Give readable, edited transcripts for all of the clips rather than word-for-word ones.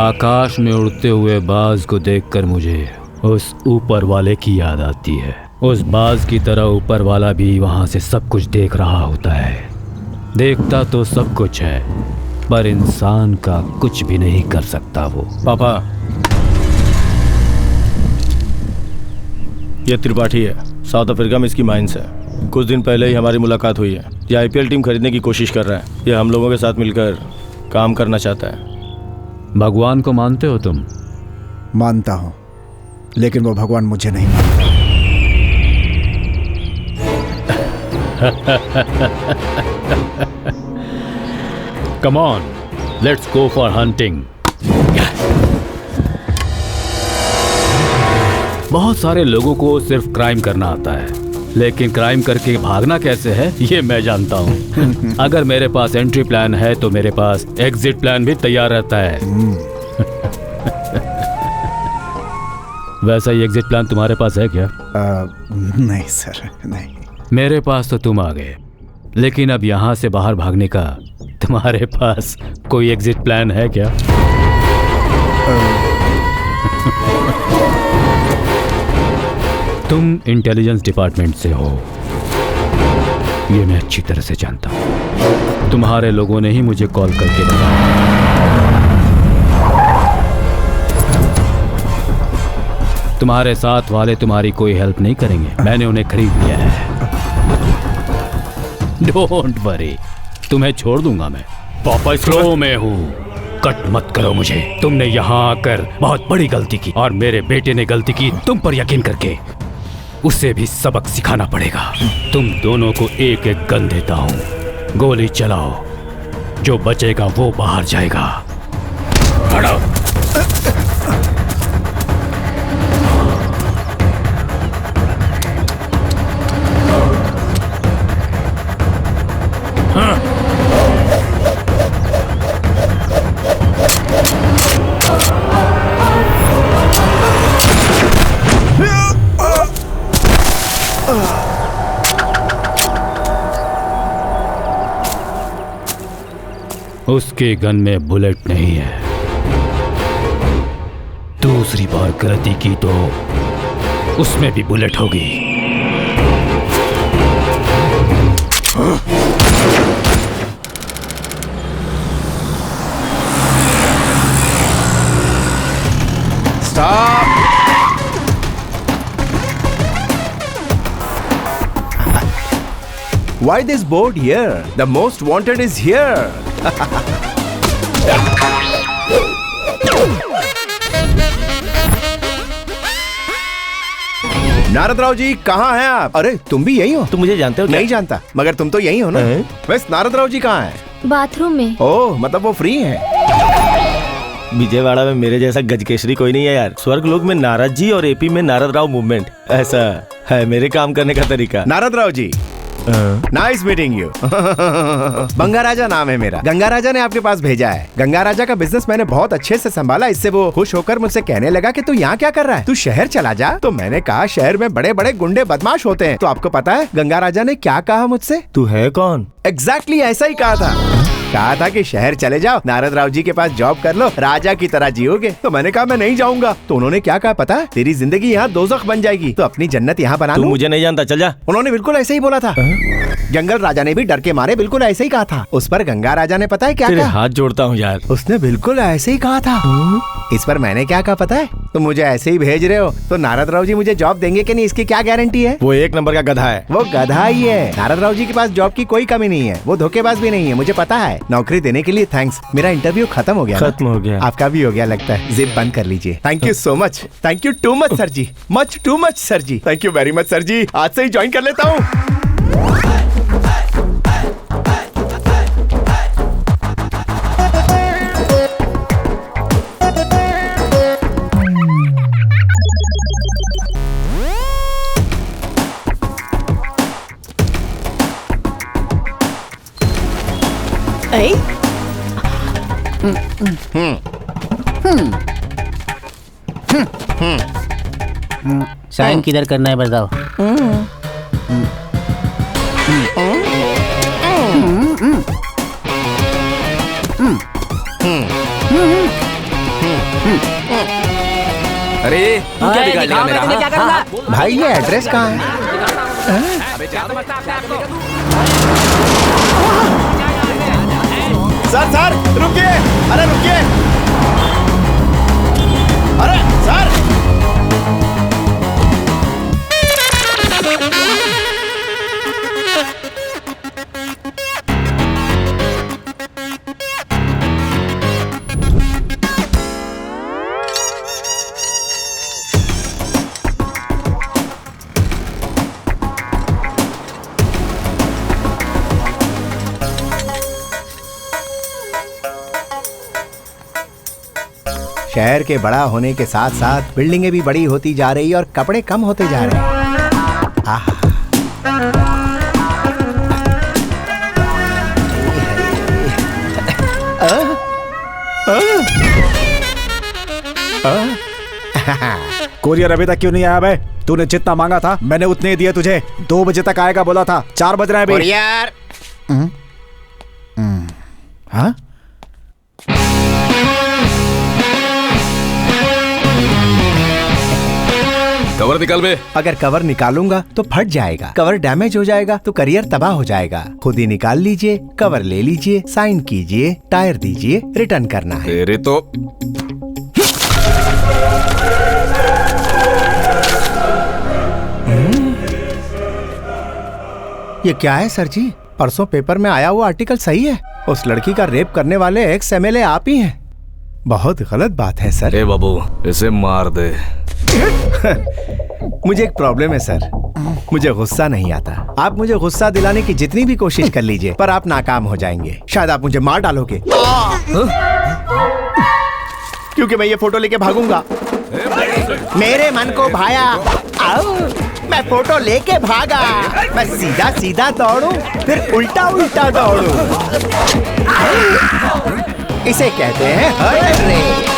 आकाश में उड़ते हुए बाज को देखकर मुझे उस ऊपर वाले की याद आती है। उस बाज की तरह ऊपर वाला भी वहां से सब कुछ देख रहा होता है। देखता तो सब कुछ है, पर इंसान का कुछ भी नहीं कर सकता वो। पापा, ये त्रिपाठी है, साउथ अफ्रीका में इसकी माइंस है। कुछ दिन पहले ही हमारी मुलाकात हुई है। ये आईपीएल टीम खरीदने की कोशिश कर रहा है। ये हम लोगों के साथ मिलकर काम करना चाहता है। भगवान को मानते हो तुम? मानता हूं, लेकिन वो भगवान मुझे नहीं मानता। Come on, let's go for hunting. बहुत सारे लोगों को सिर्फ क्राइम करना आता है, लेकिन क्राइम करके भागना कैसे है ये मैं जानता हूँ। अगर मेरे पास एंट्री प्लान है तो मेरे पास एग्जिट प्लान भी तैयार रहता है। वैसा ही एग्जिट प्लान तुम्हारे पास है क्या? नहीं सर, नहीं। मेरे पास तो तुम आ गए, लेकिन अब यहाँ से बाहर भागने का तुम्हारे पास कोई एग्जिट प्लान है क्या? तुम इंटेलिजेंस डिपार्टमेंट से हो, ये मैं अच्छी तरह से जानता हूँ। तुम्हारे लोगों ने ही मुझे कॉल करके बताया। तुम्हारे साथ वाले तुम्हारी कोई हेल्प नहीं करेंगे, मैंने उन्हें खरीद लिया है। डोंट वरी, तुम्हें छोड़ दूंगा मैं। पापा स्लो में हूँ, कट मत करो मुझे। तुमने यहाँ आकर बहुत बड़ी गलती की और मेरे बेटे ने गलती की तुम पर यकीन करके। उसे भी सबक सिखाना पड़ेगा। तुम दोनों को एक एक गन देता हूँ, गोली चलाओ, जो बचेगा वो बाहर जाएगा। खड़ा। उसके गन में बुलेट नहीं है। दूसरी बार गलती की तो उसमें भी बुलेट होगी। Stop! Why this board here? The most wanted is here. Narad Rao ji, कहाँ हैं आप? अरे तुम भी यही हो? तुम मुझे जानते हो क्या? नहीं जानता, मगर तुम तो यही हो ना? वैसे नारद राव जी कहाँ हैं? बाथरूम में। ओह, मतलब वो फ्री हैं। विजयवाड़ा में मेरे जैसा गजकेसरी कोई नहीं है यार। स्वर्गलोक में नारद जी और एपी में नारद राव मूवमेंट, ऐसा है मेरे काम करने का तरीका। Narad Rao ji, nice meeting you. Ganga राजा नाम है मेरा। गंगा राजा ने आपके पास भेजा है। गंगा राजा का बिजनेस मैंने बहुत अच्छे से संभाला। इससे वो खुश होकर मुझसे कहने लगा कि तू यहाँ क्या कर रहा है, तू शहर चला जा। तो मैंने कहा शहर में बड़े बड़े गुंडे बदमाश होते हैं। तो आपको पता है गंगा राजा ने क्या कहा मुझसे? तू है कौन? एग्जैक्टली ऐसा ही कहा था। कहा था कि शहर चले जाओ, नारद राव जी के पास जॉब कर लो, राजा की तरह जियोगे। तो मैंने कहा मैं नहीं जाऊंगा। तो उन्होंने क्या कहा पता है? तेरी जिंदगी यहाँ दोज़ख बन जाएगी, तो अपनी जन्नत यहाँ बना लो। तू मुझे नहीं जानता, चल जा। उन्होंने बिल्कुल ऐसे ही बोला था। जंगल राजा ने भी डर के मारे बिल्कुल ऐसे ही कहा था। उस पर गंगा राजा ने पता है क्या कहा? हाथ जोड़ता हूँ यार। उसने बिल्कुल ऐसे ही कहा था। इस पर मैंने क्या कहा पता है? तुम मुझे ऐसे ही भेज रहे हो तो नारद राव जी मुझे जॉब देंगे कि नहीं, इसकी क्या गारंटी है? वो एक नंबर का गधा है। वो गधा ही है। नारद राव जी के पास जॉब की कोई कमी नहीं है। वो धोखेबाज भी नहीं है, मुझे पता है। नौकरी देने के लिए थैंक्स। मेरा इंटरव्यू खत्म हो गया। खत्म हो गया? आपका भी हो गया लगता है। जिप बंद कर लीजिए। Thank you so much. Thank you too much sir ji. Much too much sir ji. Thank you very much sir ji. आज से ही ज्वाइन कर लेता हूँ। साइन किधर करना है बताओ? अरे तू क्या बिगाड़ लिया मेरा? क्या करूँगा? भाई ये एड्रेस कहाँ है? सर रुकिए, अरे रुकिए, अरे सर। शहर के बड़ा होने के साथ साथ बिल्डिंगें भी बड़ी होती जा रही और कपड़े कम होते जा रहे हैं। आहा। कोरियर अभी तक क्यों नहीं आया बे? तूने जितना मांगा था मैंने उतने ही दिए तुझे। 2 बजे तक आएगा बोला था, 4 बज रहे हैं अभी। यार हाँ? कवर निकाल बे। अगर कवर निकालूंगा तो फट जाएगा, कवर डैमेज हो जाएगा तो करियर तबाह हो जाएगा। खुद ही निकाल लीजिए, कवर ले लीजिए, साइन कीजिए, टायर दीजिए, रिटर्न करना है। तेरे तो ये क्या है सर जी? परसों पेपर में आया हुआ आर्टिकल सही है? उस लड़की का रेप करने वाले एक्स एमएलए आप ही हैं। बहुत गलत बात है सर। ए बाबू इसे मार दे। मुझे एक प्रॉब्लम है सर, मुझे गुस्सा नहीं आता। आप मुझे गुस्सा दिलाने की जितनी भी कोशिश कर लीजिए पर आप नाकाम हो जाएंगे। शायद आप मुझे मार डालोगे क्योंकि मैं ये फोटो लेके भागूंगा। मेरे मन को भाया, आओ मैं फोटो लेके भागा। मैं सीधा सीधा दौड़ूं फिर उल्टा उल्टा दौड़ूं। इसे कहते हैं हर्डल रेस।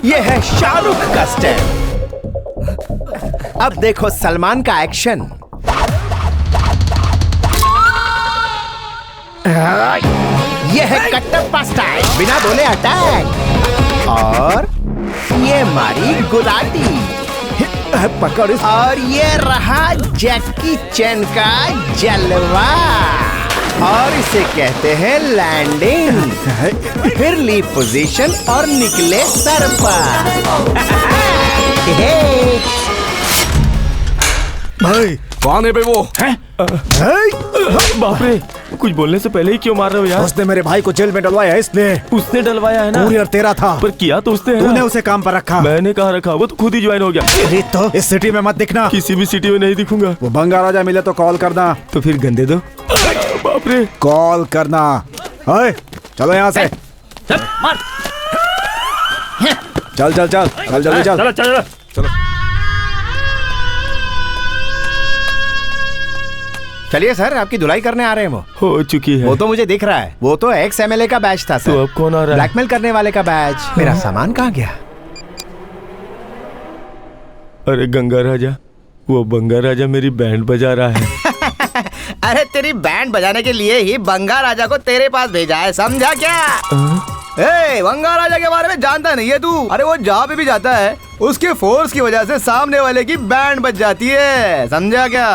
ये है शाहरुख का स्टेप। अब देखो सलमान का एक्शन। ये है कटप्पा स्टाइल, बिना बोले अटैक। और ये मारी गुलाटी पकड़। और ये रहा जैकी चैन का जलवा। और इसे कहते हैं लैंडिंग। फिर ली पोजीशन और निकले सर पर। भाई कौन है बे वो? बाप रे, कुछ बोलने से पहले ही क्यों मार रहे हो यार? उसने मेरे भाई को जेल में डलवाया है इसलिए। उसने डलवाया है ना? कोरियर तेरा था पर किया तो उसने है तूने ना? उसे काम पर रखा। मैंने कहाँ रखा? वो तो खुद ही ज्वाइन हो गया। अरे तो इस सिटी में मत दिखना। किसी भी सिटी में नहीं दिखूंगा। वो बंगा राजा मिले तो कॉल करना। तो फिर गंदे दो। बाप रे, कॉल करना। ओए चलो यहाँ से। चल चल चल चल जल्दी चल। चलिए सर, आपकी धुलाई करने आ रहे हैं। वो हो चुकी है। वो तो मुझे दिख रहा है। वो तो एक्स एमएलए का बैच था सर। तो अब कौन आ रहा है? ब्लैकमेल करने वाले का बैच। मेरा सामान कहाँ गया? अरे गंगा राजा, वो बंगा राजा मेरी बैंड बजा रहा है। अरे तेरी बैंड बजाने के लिए ही बंगा राजा को तेरे पास भेजा है, समझा क्या? ए, बंगा राजा के बारे में जानता नहीं है तू? अरे वो जहाँ पे भी जाता है उसके फोर्स की वजह से सामने वाले की बैंड बज जाती है, समझा क्या?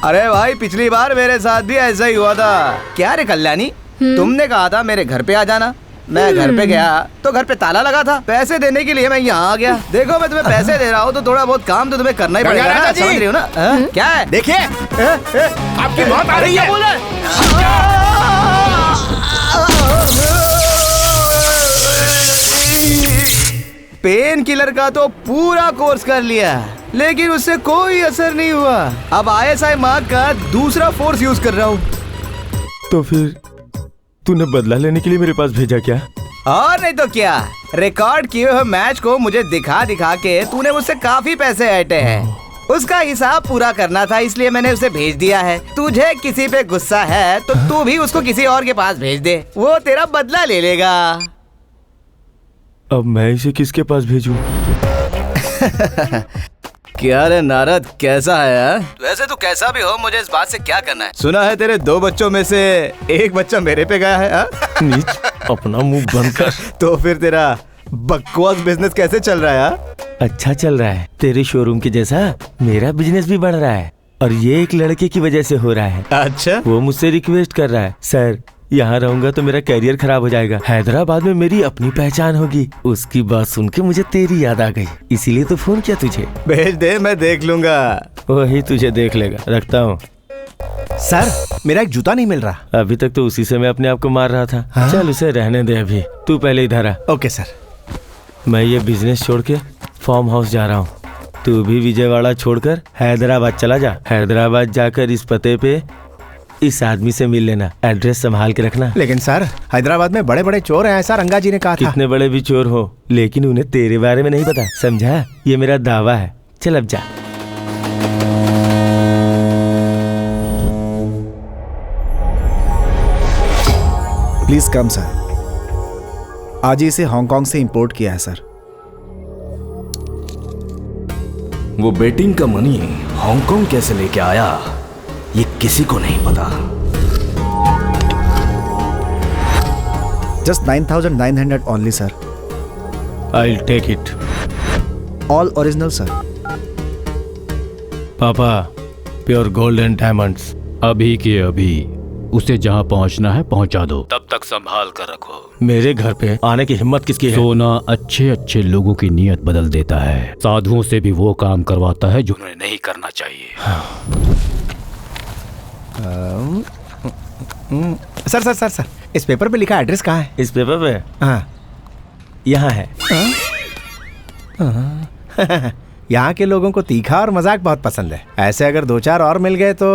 अरे भाई पिछली बार मेरे साथ भी ऐसा ही हुआ था। क्या रे कल्याणी, तुमने कहा था मेरे घर पे आ जाना। मैं घर पे गया तो घर पे ताला लगा था। पैसे देने के लिए मैं यहाँ आ गया। देखो मैं तुम्हें पैसे दे रहा हूँ तो थोड़ा बहुत काम तो तुम्हें करना ही पड़ेगा ना, समझ रही हो ना? क्या है? देखिए आपकी मौत आ रही है। पेन किलर का तो पूरा कोर्स कर लिया लेकिन उससे कोई असर नहीं हुआ। अब ISI मार्क का दूसरा फोर्स यूज कर रहा हूँ। तो फिर तूने बदला लेने के लिए मेरे पास भेजा क्या? और नहीं तो क्या, रिकॉर्ड किए हुए मैच को मुझे दिखा दिखा के तूने मुझसे काफी पैसे ऐंठे हैं। उसका हिसाब पूरा करना था इसलिए मैंने उसे भेज दिया है। तुझे किसी पे गुस्सा है तो तू भी उसको किसी और के पास भेज दे, वो तेरा बदला ले लेगा। अब मैं इसे किसके पास भेजूं? क्या रे नारद, कैसा है यार? वैसे तू कैसा भी हो, मुझे इस बात से क्या करना है? सुना है तेरे 2 बच्चों में से एक बच्चा मेरे पे गया है। नीच, अपना मुंह बंद कर। तो फिर तेरा बकवास बिजनेस कैसे चल रहा है यार? अच्छा चल रहा है। तेरे शोरूम के जैसा मेरा बिजनेस भी बढ़ रहा है और ये एक लड़के की वजह से हो रहा है। अच्छा, वो मुझसे रिक्वेस्ट कर रहा है, सर यहाँ रहूंगा तो मेरा कैरियर खराब हो जाएगा, हैदराबाद में मेरी अपनी पहचान होगी। उसकी बात सुन के मुझे तेरी याद आ गई, इसीलिए तो फोन किया तुझे। भेज दे, मैं देख लूंगा। वही तुझे देख लेगा। रखता हूँ। सर, मेरा एक जूता नहीं मिल रहा। अभी तक तो उसी से मैं अपने आप को मार रहा था। हाँ? चल उसे रहने दे, अभी तू पहले इधर आ। Okay sir. मैं ये बिजनेस छोड़ के फार्म हाउस जा रहा हूँ। तू भी विजयवाड़ा छोड़कर हैदराबाद चला जा। हैदराबाद जाकर इस पते पे इस आदमी से मिल लेना। एड्रेस संभाल के रखना। लेकिन सर, हैदराबाद में बड़े बड़े चोर हैं, ऐसा रंगा जी ने कहा था। कितने बड़े भी चोर हो, लेकिन उन्हें तेरे बारे में नहीं पता, समझा? ये मेरा दावा है। चल अब जा। Please come sir. आज ही इसे हांगकांग से इंपोर्ट किया है सर। वो बेटिंग का मनी हांगकांग कैसे लेके आया ये किसी को नहीं पता। Just 9,900 only sir. I take it. All original sir. पापा, प्योर गोल्ड एंड डायमंड्स। अभी के अभी उसे जहाँ पहुँचना है पहुँचा दो, तब तक संभाल कर रखो। मेरे घर पे आने की हिम्मत किसकी है? सोना अच्छे अच्छे लोगों की नीयत बदल देता है। साधुओं से भी वो काम करवाता है जो उन्हें नहीं करना चाहिए। सर सर सर सर, इस पेपर पे लिखा एड्रेस कहाँ है? इस पेपर पे हाँ। यहाँ है। यहाँ के लोगों को तीखा और मजाक बहुत पसंद है। ऐसे अगर 2-4 और मिल गए तो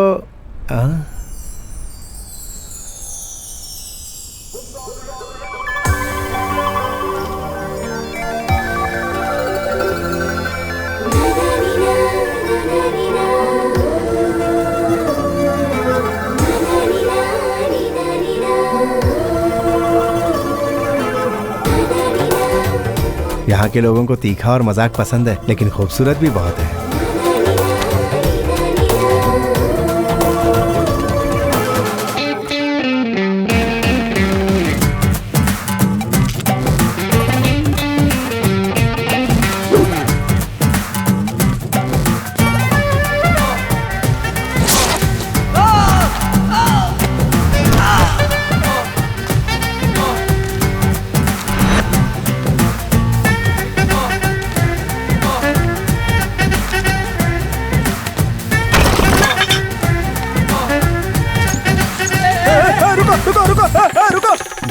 यहाँ के लोगों को तीखा और मजाक पसंद है, लेकिन खूबसूरत भी बहुत है।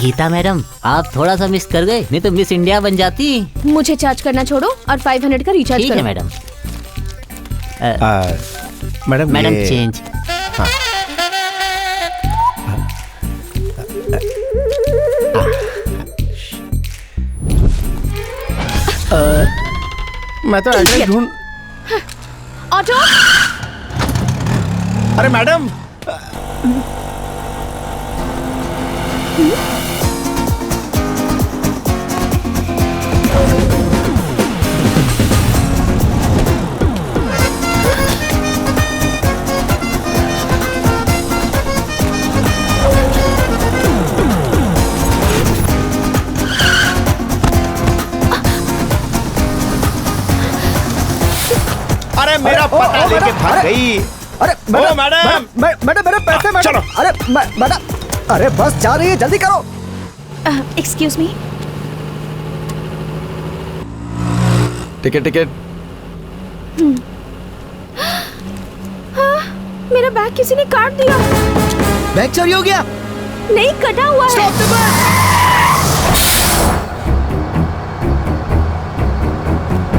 गीता मैडम, आप थोड़ा सा मिस कर गए, नहीं तो मिस इंडिया बन जाती। मुझे चार्ज करना छोड़ो और 500 का रिचार्ज ठीक करो। है मैडम। मैडम ये... चेंज। हाँ। मैं तो एड्रेस ढूंढ। ऑटो। अरे मैडम, अरे मेरा पता लेके भाग गई। अरे मैडम, मैडम मेरे पैसे मैडम। चलो। अरे मैडम, अरे बस जा रही है, जल्दी करो। Excuse me. Ticket ticket. मेरा बैग किसी ने काट दिया। बैग चोरी हो गया? नहीं, कटा हुआ है।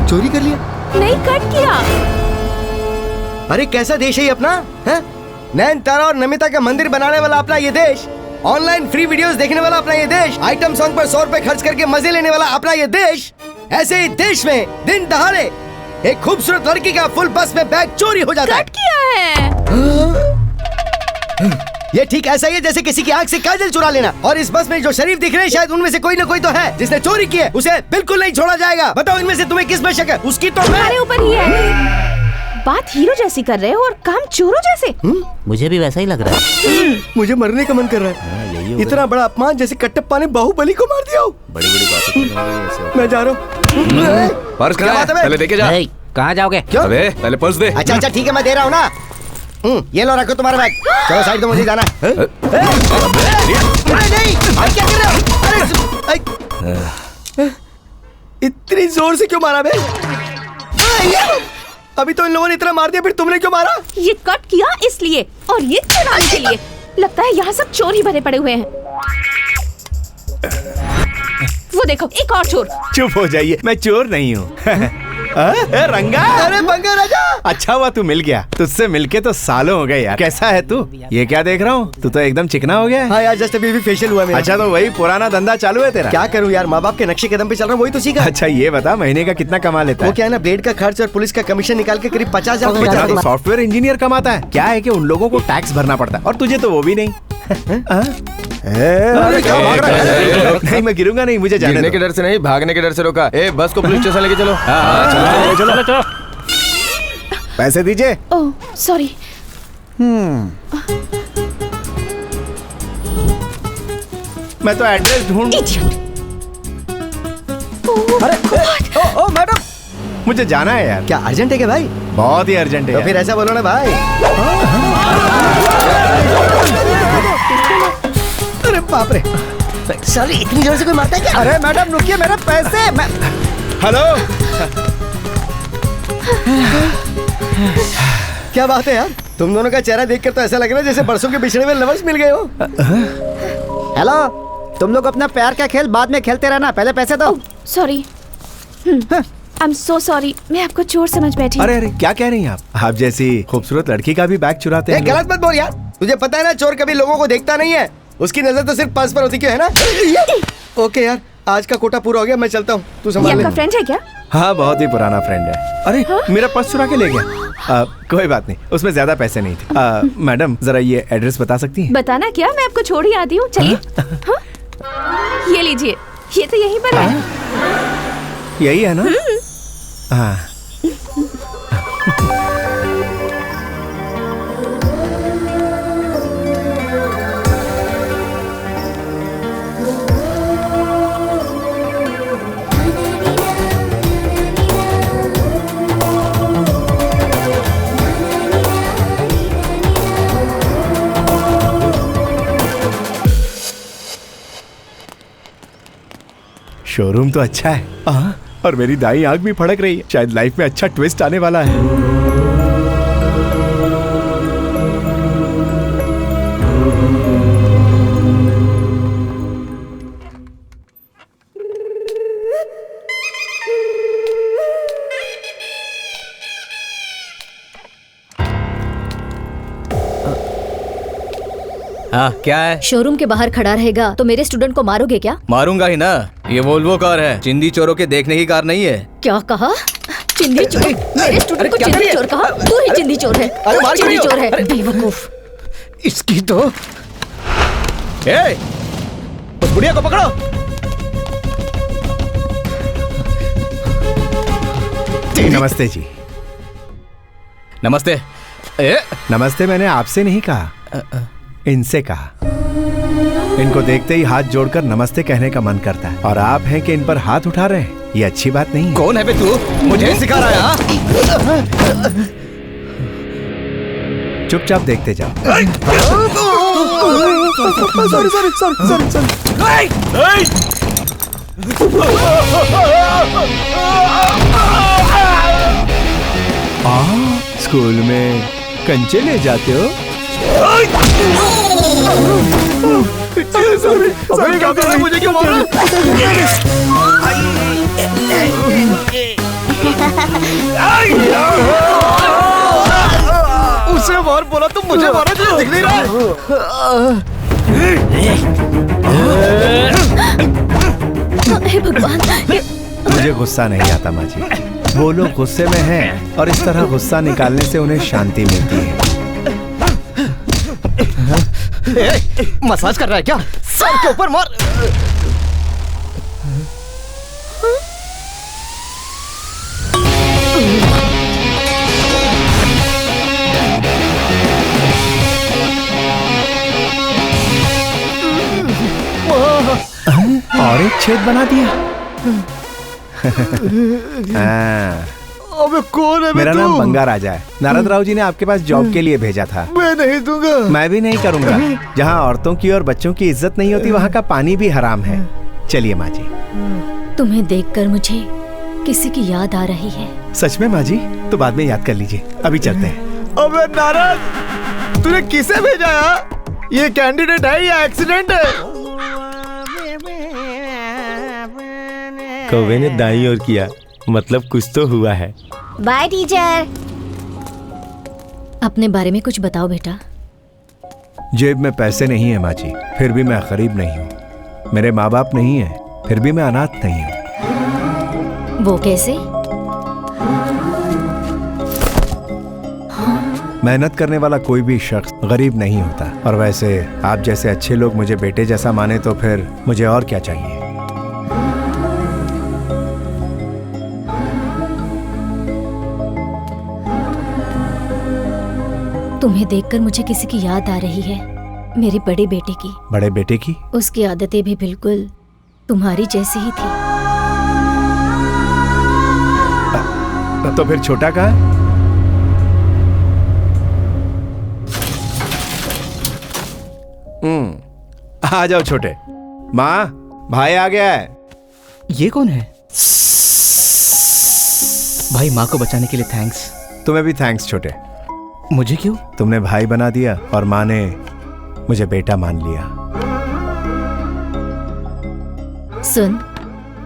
चोरी कर लिया? नहीं, कट किया। अरे कैसा देश है ये अपना, है? नयनतारा और नमिता का मंदिर बनाने वाला अपना ये देश, ऑनलाइन फ्री वीडियोस देखने वाला अपना ये देश, आइटम सॉन्ग पर 100 रुपए खर्च करके मजे लेने वाला अपना ये देश। ऐसे ही देश में दिन दहाड़े एक खूबसूरत लड़की का फुल बस में बैग चोरी हो जाता है। कट किया है। ये ठीक ऐसा ही है जैसे किसी की आंख से काजल चुरा लेना। और इस बस में जो शरीफ दिख रहे हैं, शायद उनमें से कोई ना कोई तो है जिसने चोरी की है। उसे बिल्कुल नहीं छोड़ा जाएगा। बताओ इनमें से तुम्हें किस में शक है? उसकी तो तुम्हारे ऊपर ही है। बात हीरो जैसी कर रहे हो और काम चोरों जैसे। मुझे भी वैसा ही लग रहा है। मुझे मरने का मन कर रहा है। इतना बड़ा अपमान जैसे कट्टप्पा ने बाहुबली को मार दिया हो। बड़ी बड़ी बातें मैं जा रहा हूँ। पर्स क्या कहाँ बात है है? बे? पहले देके जा। कहाँ जाओगे? क्यों? अबे पहले पर्स दे। अच्छा अच्छा ठीक है, मैं दे रहा हूँ ना। ये लो, रखो तुम्हारा बैग। चलो साइड दो, मुझे जाना है। अरे नहीं, भाई क्या कर रहे हो? अरे इतनी जोर से क्यों मारा बे? अभी तो इन लोगों ने इतना मार दिया, फिर तुमने क्यों मारा? ये कट किया इसलिए और ये चुराने के लिए। लगता है यहाँ सब चोर ही भरे पड़े हुए हैं। वो देखो, एक और चोर। चुप हो जाइए, मैं चोर नहीं हूँ। रंगा, अरे बंगा राजा, अच्छा हुआ तू मिल गया। तुझसे मिलके तो सालों हो गए यार। कैसा है तू? ये क्या देख रहा हूँ, तू तो एकदम चिकना हो गया है। हाँ यार, जस्ट अभी फेशियल हुआ मेरा। अच्छा, तो वही पुराना धंधा चालू है तेरा? क्या करूँ यार, माँ बाप के नक्शे कदम पे चल रहा हूँ, वही तो सीखा। अच्छा ये बता, महीने का कितना कमा लेता वो है? क्या है ना, ब्लेड का खर्च और पुलिस का कमीशन निकाल के करीब 50,000 अच्छा, तो सॉफ्टवेयर इंजीनियर कमाता है। क्या है कि उन लोगों को टैक्स भरना पड़ता है और तुझे तो वो भी नहीं। अरे क्या भाग रहा है? नहीं, मैं गिरूंगा नहीं, मुझे जाने गिरने दो। के डर से नहीं, भागने के डर से रोका। ए बस को पुलिस स्टेशन लेके चलो। चलो पैसे दीजिए। Oh sorry. मैं तो एड्रेस ढूंढ। अरे ओ मैडम, मुझे जाना है यार। क्या अर्जेंट है क्या भाई? बहुत ही अर्जेंट है तो यार। फिर ऐसा बोलो ना भाई। अरे बाप रे, साली इतनी जोर से कोई मारता है क्या? अरे मैडम रुकिए, मेरे पैसे। हेलो, क्या बात है यार, तुम दोनों का चेहरा देखकर तो ऐसा लग रहा है जैसे बरसों के बिछड़े हुए लवर्स मिल गए हो। हेलो, तुम लोग अपना प्यार का खेल बाद में खेलते रहना, पहले पैसे दो। Sorry, I am so sorry, मैं आपको चोर समझ बैठी। अरे अरे क्या कह रही हैं आप जैसी खूबसूरत लड़की का भी बैग चुराते हैं। गलत मत बोल यार, तुझे पता है ना चोर कभी लोगों को देखता नहीं है, उसकी नजर तो सिर्फ पर्स पर होती क्यों है ना। ओके यार, आज का कोटा पूरा हो गया, मैं चलता हूँ, तू ये संभाल ले। आपका फ्रेंड है क्या? हाँ, बहुत ही पुराना फ्रेंड है। अरे मेरा पर्स चुरा के ले गया। कोई बात नहीं, उसमें ज्यादा पैसे नहीं थे। मैडम जरा ये एड्रेस बता सकती हैं? बताना क्या, मैं आपको छोड़ ही आती हूँ। चलिए। हाँ? ये लीजिए, ये तो यहीं पर है। यही है ना? हाँ। शोरूम तो अच्छा है। और मेरी दाई आंख भी फड़क रही है, शायद लाइफ में अच्छा ट्विस्ट आने वाला है। हाँ क्या है? शोरूम के बाहर खड़ा रहेगा तो मेरे स्टूडेंट को मारोगे क्या? मारूंगा ही ना, ये वोल्वो कार है, चिंदी चोरों के देखने की कार नहीं है। क्या कहा? चिंदी चोर? मेरे स्टूडेंट को चिंदी चोर कहा? तू ही चिंदी चोर है, तू ही चिंदी चोर है, बेवकूफ। इसकी तो उस बुढ़िया को पकड़ो। नमस्ते जी। नमस्ते। नमस्ते मैंने आपसे नहीं कहा, इनसे कहा। इनको देखते ही हाथ जोड़कर नमस्ते कहने का मन करता है, और आप हैं कि इन पर हाथ उठा रहे हैं, ये अच्छी बात नहीं है। कौन है बे तू? मुझे सिखा रहा है? चुपचाप देखते जाओ। स्कूल में कंचे ले जाते हो? क्या कर रहा है? मुझे क्यों मार उसे मार बोला तुम मुझे मारा, तुझे दिख नहीं रहा? हे भगवान। मुझे गुस्सा नहीं आता माँ जी, वो लोग गुस्से में हैं और इस तरह गुस्सा निकालने से उन्हें शांति मिलती है। मसाज कर रहा है क्या? सर के ऊपर मार। छेद बना दिया। हाँ। अबे कौन है? मेरा नाम बंगा राजा है। नारद राव जी ने आपके पास जॉब के लिए भेजा था। मैं नहीं दूंगा। मैं भी नहीं करूंगा। जहाँ औरतों की और बच्चों की इज्जत नहीं होती वहाँ का पानी भी हराम है। चलिए माँ जी। तुम्हें देखकर मुझे किसी की याद आ रही है। सच में माँ जी? तो बाद में याद कर लीजिए, अभी चलते हैं। अबे नारद, तूने किसे भेजा यार? ये कैंडिडेट है या एक्सीडेंट है? कौवे ने दाई और किया, मतलब कुछ तो हुआ है। Bye teacher. अपने बारे में कुछ बताओ बेटा। जेब में पैसे नहीं है माँ जी, फिर भी मैं गरीब नहीं हूँ। मेरे माँ बाप नहीं है, फिर भी मैं अनाथ नहीं हूँ। वो कैसे? मेहनत करने वाला कोई भी शख्स गरीब नहीं होता। और वैसे आप जैसे अच्छे लोग मुझे बेटे जैसा माने तो फिर मुझे और क्या चाहिए। तुम्हें देखकर मुझे किसी की याद आ रही है, मेरे बड़े बेटे की। बड़े बेटे की? उसकी आदतें भी बिल्कुल तुम्हारी जैसी ही थी। तो फिर छोटा कहाँ है? आ जाओ छोटे। माँ, भाई आ गया है। ये कौन है? भाई, माँ को बचाने के लिए थैंक्स। तुम्हें भी थैंक्स छोटे। मुझे क्यों? तुमने भाई बना दिया और माँ ने मुझे बेटा मान लिया। सुन,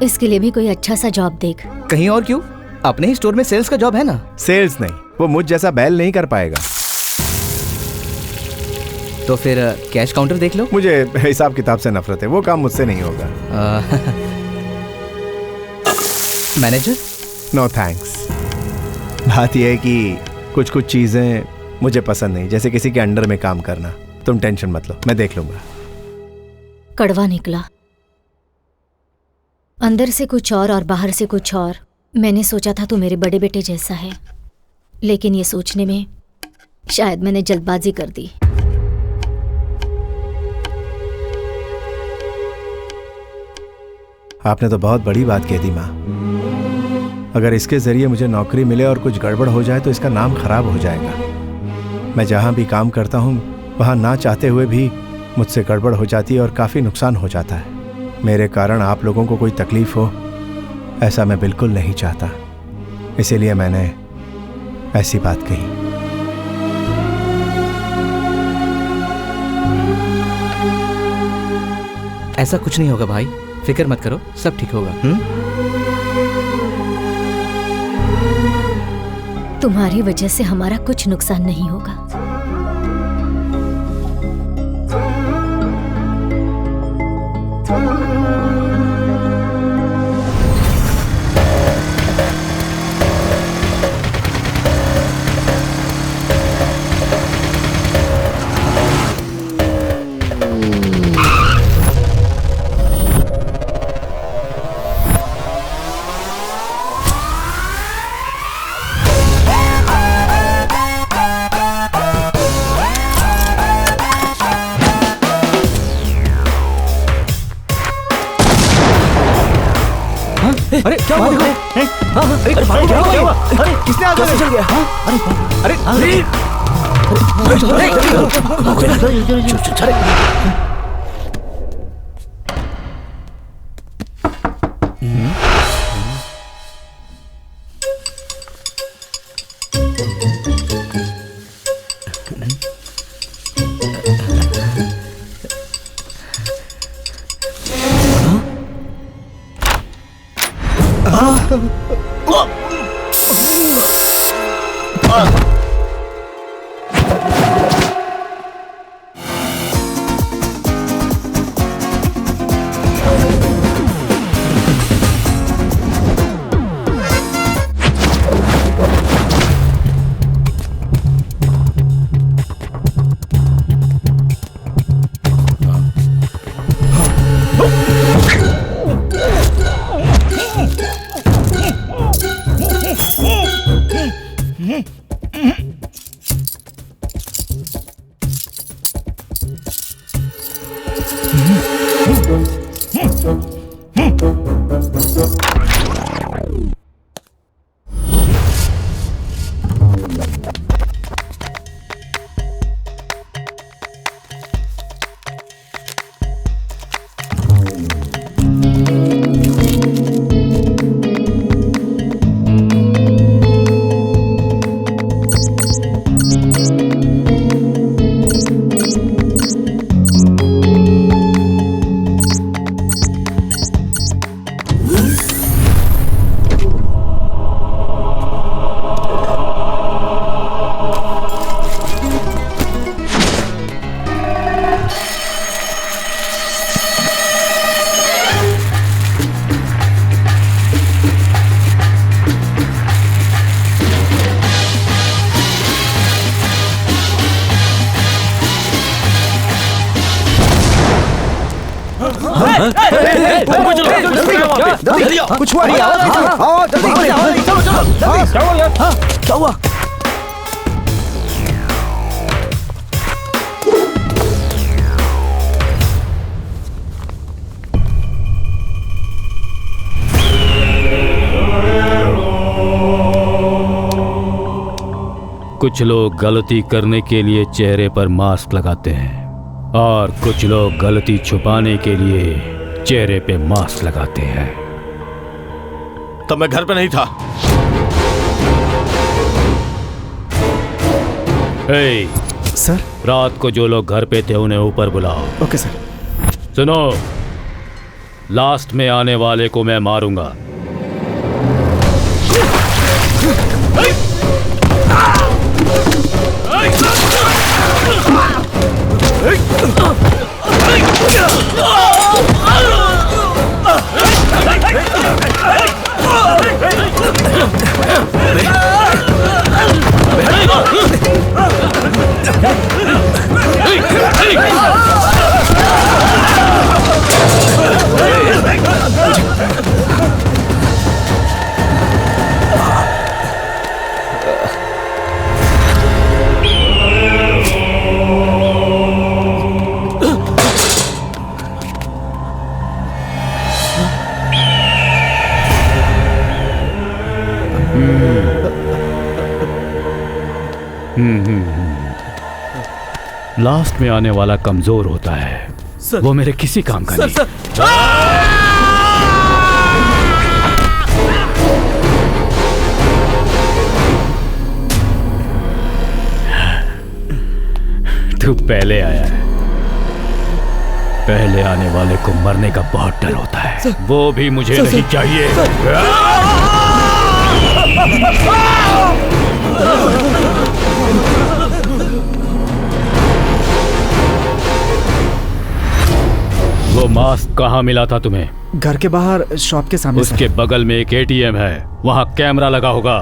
इसके लिए भी कोई अच्छा सा जॉब देख। कहीं और क्यों? अपने ही स्टोर में सेल्स का जॉब है ना। सेल्स नहीं, वो मुझ जैसा बैल नहीं कर पाएगा। तो फिर कैश काउंटर देख लो। मुझे हिसाब किताब से नफरत है, वो काम मुझसे नहीं होगा। मैनेजर? No thanks. बात यह है कि कुछ कुछ चीजें मुझे पसंद नहीं, जैसे किसी के अंडर में काम करना। तुम टेंशन मत लो, मैं देख लूंगा। कड़वा निकला, अंदर से कुछ और बाहर से कुछ और। मैंने सोचा था तू मेरे बड़े बेटे जैसा है, लेकिन ये सोचने में शायद मैंने जल्दबाजी कर दी। आपने तो बहुत बड़ी बात कह दी माँ। अगर इसके जरिए मुझे नौकरी मिले और कुछ गड़बड़ हो जाए तो इसका नाम खराब हो जाएगा। मैं जहाँ भी काम करता हूँ वहाँ ना चाहते हुए भी मुझसे गड़बड़ हो जाती है और काफ़ी नुकसान हो जाता है। मेरे कारण आप लोगों को कोई तकलीफ हो, ऐसा मैं बिल्कुल नहीं चाहता। इसीलिए मैंने ऐसी बात कही। ऐसा कुछ नहीं होगा भाई, फिक्र मत करो, सब ठीक होगा। तुम्हारी वजह से हमारा कुछ नुकसान नहीं होगा। अरे क्या हुआ? अरे क्या हुआ? अरे किसने आग चल गया? अरे अरे कुछ हुआ नहीं? आओ जल्दी, क्या हुआ? कुछ लोग गलती करने के लिए चेहरे पर मास्क लगाते हैं और कुछ लोग गलती छुपाने के लिए चेहरे पे मास्क लगाते हैं। तब मैं घर पे नहीं था। हे सर, रात को जो लोग घर पे थे उन्हें ऊपर बुलाओ। Okay sir. सुनो, लास्ट में आने वाले को मैं मारूंगा। लास्ट में आने वाला कमजोर होता है। वो मेरे किसी काम का नहीं। तू पहले आया है। पहले आने वाले को मरने का बहुत डर होता है। वो भी मुझे नहीं चाहिए। वो मास्क कहाँ मिला था तुम्हें? घर के बाहर शॉप के सामने। उसके बगल में एक एटीएम है, वहाँ कैमरा लगा होगा।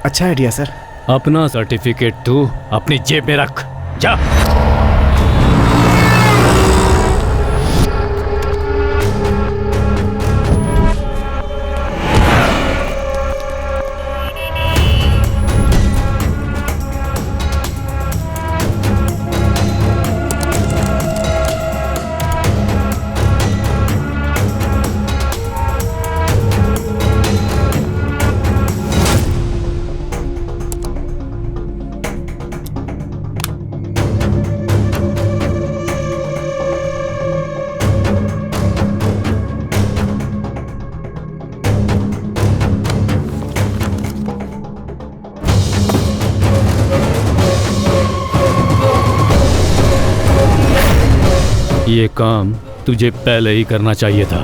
अच्छा आइडिया सर। अपना सर्टिफिकेट तू अपनी जेब में रख, जा। ये काम तुझे पहले ही करना चाहिए था।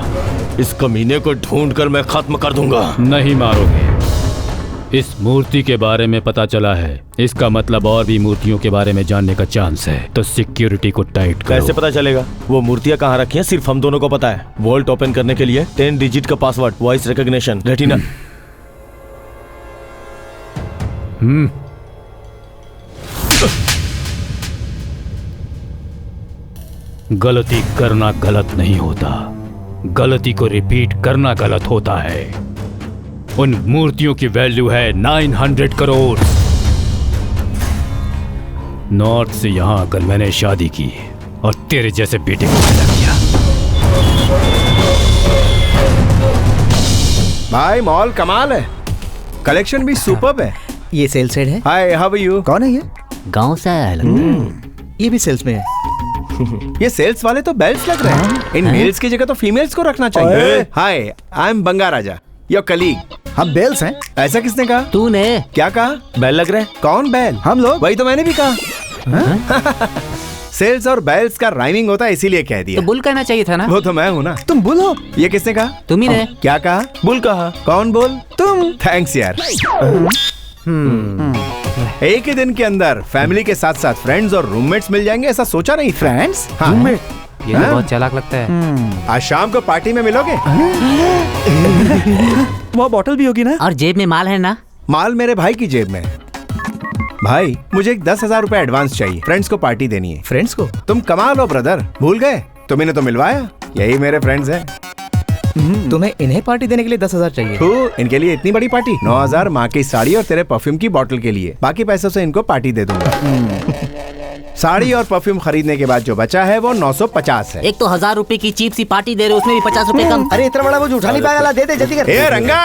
इस कमीने को ढूंढकर मैं खत्म कर दूंगा। नहीं मारोगे। इस मूर्ति के बारे में पता चला है, इसका मतलब और भी मूर्तियों के बारे में जानने का चांस है, तो सिक्योरिटी को टाइट करो। कैसे पता चलेगा? वो मूर्तियां कहाँ रखी हैं सिर्फ हम दोनों को पता है। वॉल्ट ओपन करने के लिए 10 डिजिट का पासवर्ड, वॉइस रिकॉग्निशन, रेटिना। गलती करना गलत नहीं होता, गलती को रिपीट करना गलत होता है। उन मूर्तियों की वैल्यू है 900 करोड़। नॉर्थ से यहां आकर मैंने शादी की और तेरे जैसे बेटे को पैदा किया। भाई मॉल कमाल है, कलेक्शन भी सुपर्ब है। ये सेल्स हेड है। हाय, हाउ आर यू? कौन है ये? गांव से आया है। ये भी सेल्स में है। ये सेल्स वाले तो बेल्ट्स लग रहे हैं। इन मेल्स की जगह तो फीमेल्स को रखना चाहिए। Hi, I am Banga Raja, your colleague. हम बेल्स हैं। ऐसा किसने कहा? तूने। क्या कहा? बैल लग रहे हैं। कौन बैल? हम लोग। वही तो मैंने भी कहा। सेल्स और बैल्स का राइमिंग होता है, इसीलिए कह दिया। तो बुल कहना चाहिए था ना। वो तो मैं हूँ ना। तुम बुल हो। ये किसने कहा? तुम ही ने। क्या कहा? बुल कहा। कौन बुल? तुम। थैंक्स यार। एक ही दिन के अंदर फैमिली के साथ साथ फ्रेंड्स और रूममेट्स मिल जाएंगे, ऐसा सोचा नहीं। फ्रेंड्स? हाँ। रूममेट? ये तो बहुत चालाक लगता है। आज शाम को पार्टी में मिलोगे? वो बॉटल भी होगी ना? और जेब में माल है ना? माल मेरे भाई की जेब में है। भाई मुझे 10,000 रुपए एडवांस चाहिए, फ्रेंड्स को पार्टी देनी है। फ्रेंड्स को? तुम कमाल हो ब्रदर, भूल गए? तुम इन्हें तो मिलवाया। यही मेरे फ्रेंड्स हैं। तुम्हें इन्हें पार्टी देने के लिए 10,000 चाहिए? इनके लिए इतनी बड़ी पार्टी? 9,000 माँ की साड़ी और तेरे परफ्यूम की बोतल के लिए। बाकी पैसों से इनको पार्टी दे दूंगा। साड़ी और परफ्यूम खरीदने के बाद जो बचा है वो 950 है। एक तो 1,000 रुपए की चीप सी पार्टी दे रहे हो, उसमें भी 50 रुपए कम। अरे इतना बड़ा बोझ उठा नहीं पाएगा, ला दे दे जल्दी कर। ए रंगा,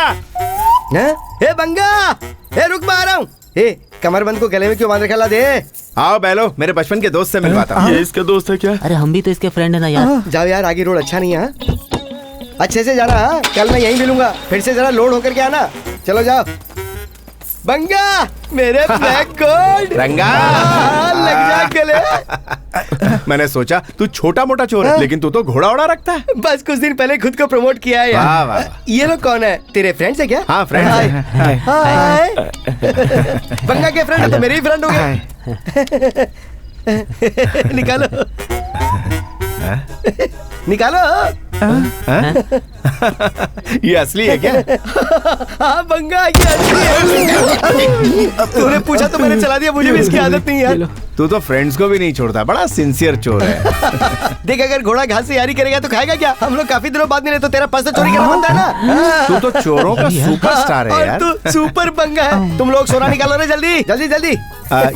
ए बंगा, ए रुक, मैं आ रहा हूँ। ए कमरबंद को गले में क्यों बांध रखा, ला दे। आओ बैलो, मेरे बचपन के दोस्त से मिलवाता हूँ। ये इसका दोस्त है क्या? अरे हम भी तो इसके फ्रेंड है ना यार। जाओ यार, आगे रोड अच्छा नहीं है। अच्छे से जाना। हाँ, कल मैं यहीं मिलूंगा, फिर से जरा लोड होकर के आना। चलो जाओ। बंगा, मेरे ब्लैक गोल्ड। रंगा, लग जा गले। मैंने सोचा तू छोटा मोटा चोर है, लेकिन तू तो घोड़ा उड़ा रखता है। बस कुछ दिन पहले खुद को प्रमोट किया है यार। वाह, वाह। ये लोग कौन है? तेरे फ्रेंड्स है क्या? हाँ फ्रेंड्स हैं। हाय। बंगा के फ्रेंड है तो मेरे ही फ्रेंड हो गए। निकालो निकालो। ये असली है क्या? हाँ बंगा, ये असली है। तूने पूछा तो मैंने चला दिया, मुझे भी इसकी आदत नहीं है। तू तो फ्रेंड्स को भी नहीं छोड़ता, बड़ा सिंसियर चोर है। देख, अगर घोड़ा घास से यारी करेगा तो खाएगा क्या? हम लोग काफी दिनों बाद मिले तो तेरा पर्स तो चोरी करना बनता है ना। तू तो चोरों का सुपरस्टार है यार। और तू सुपर बंगा है। तुम लोग सोना निकालो ना, जल्दी जल्दी जल्दी।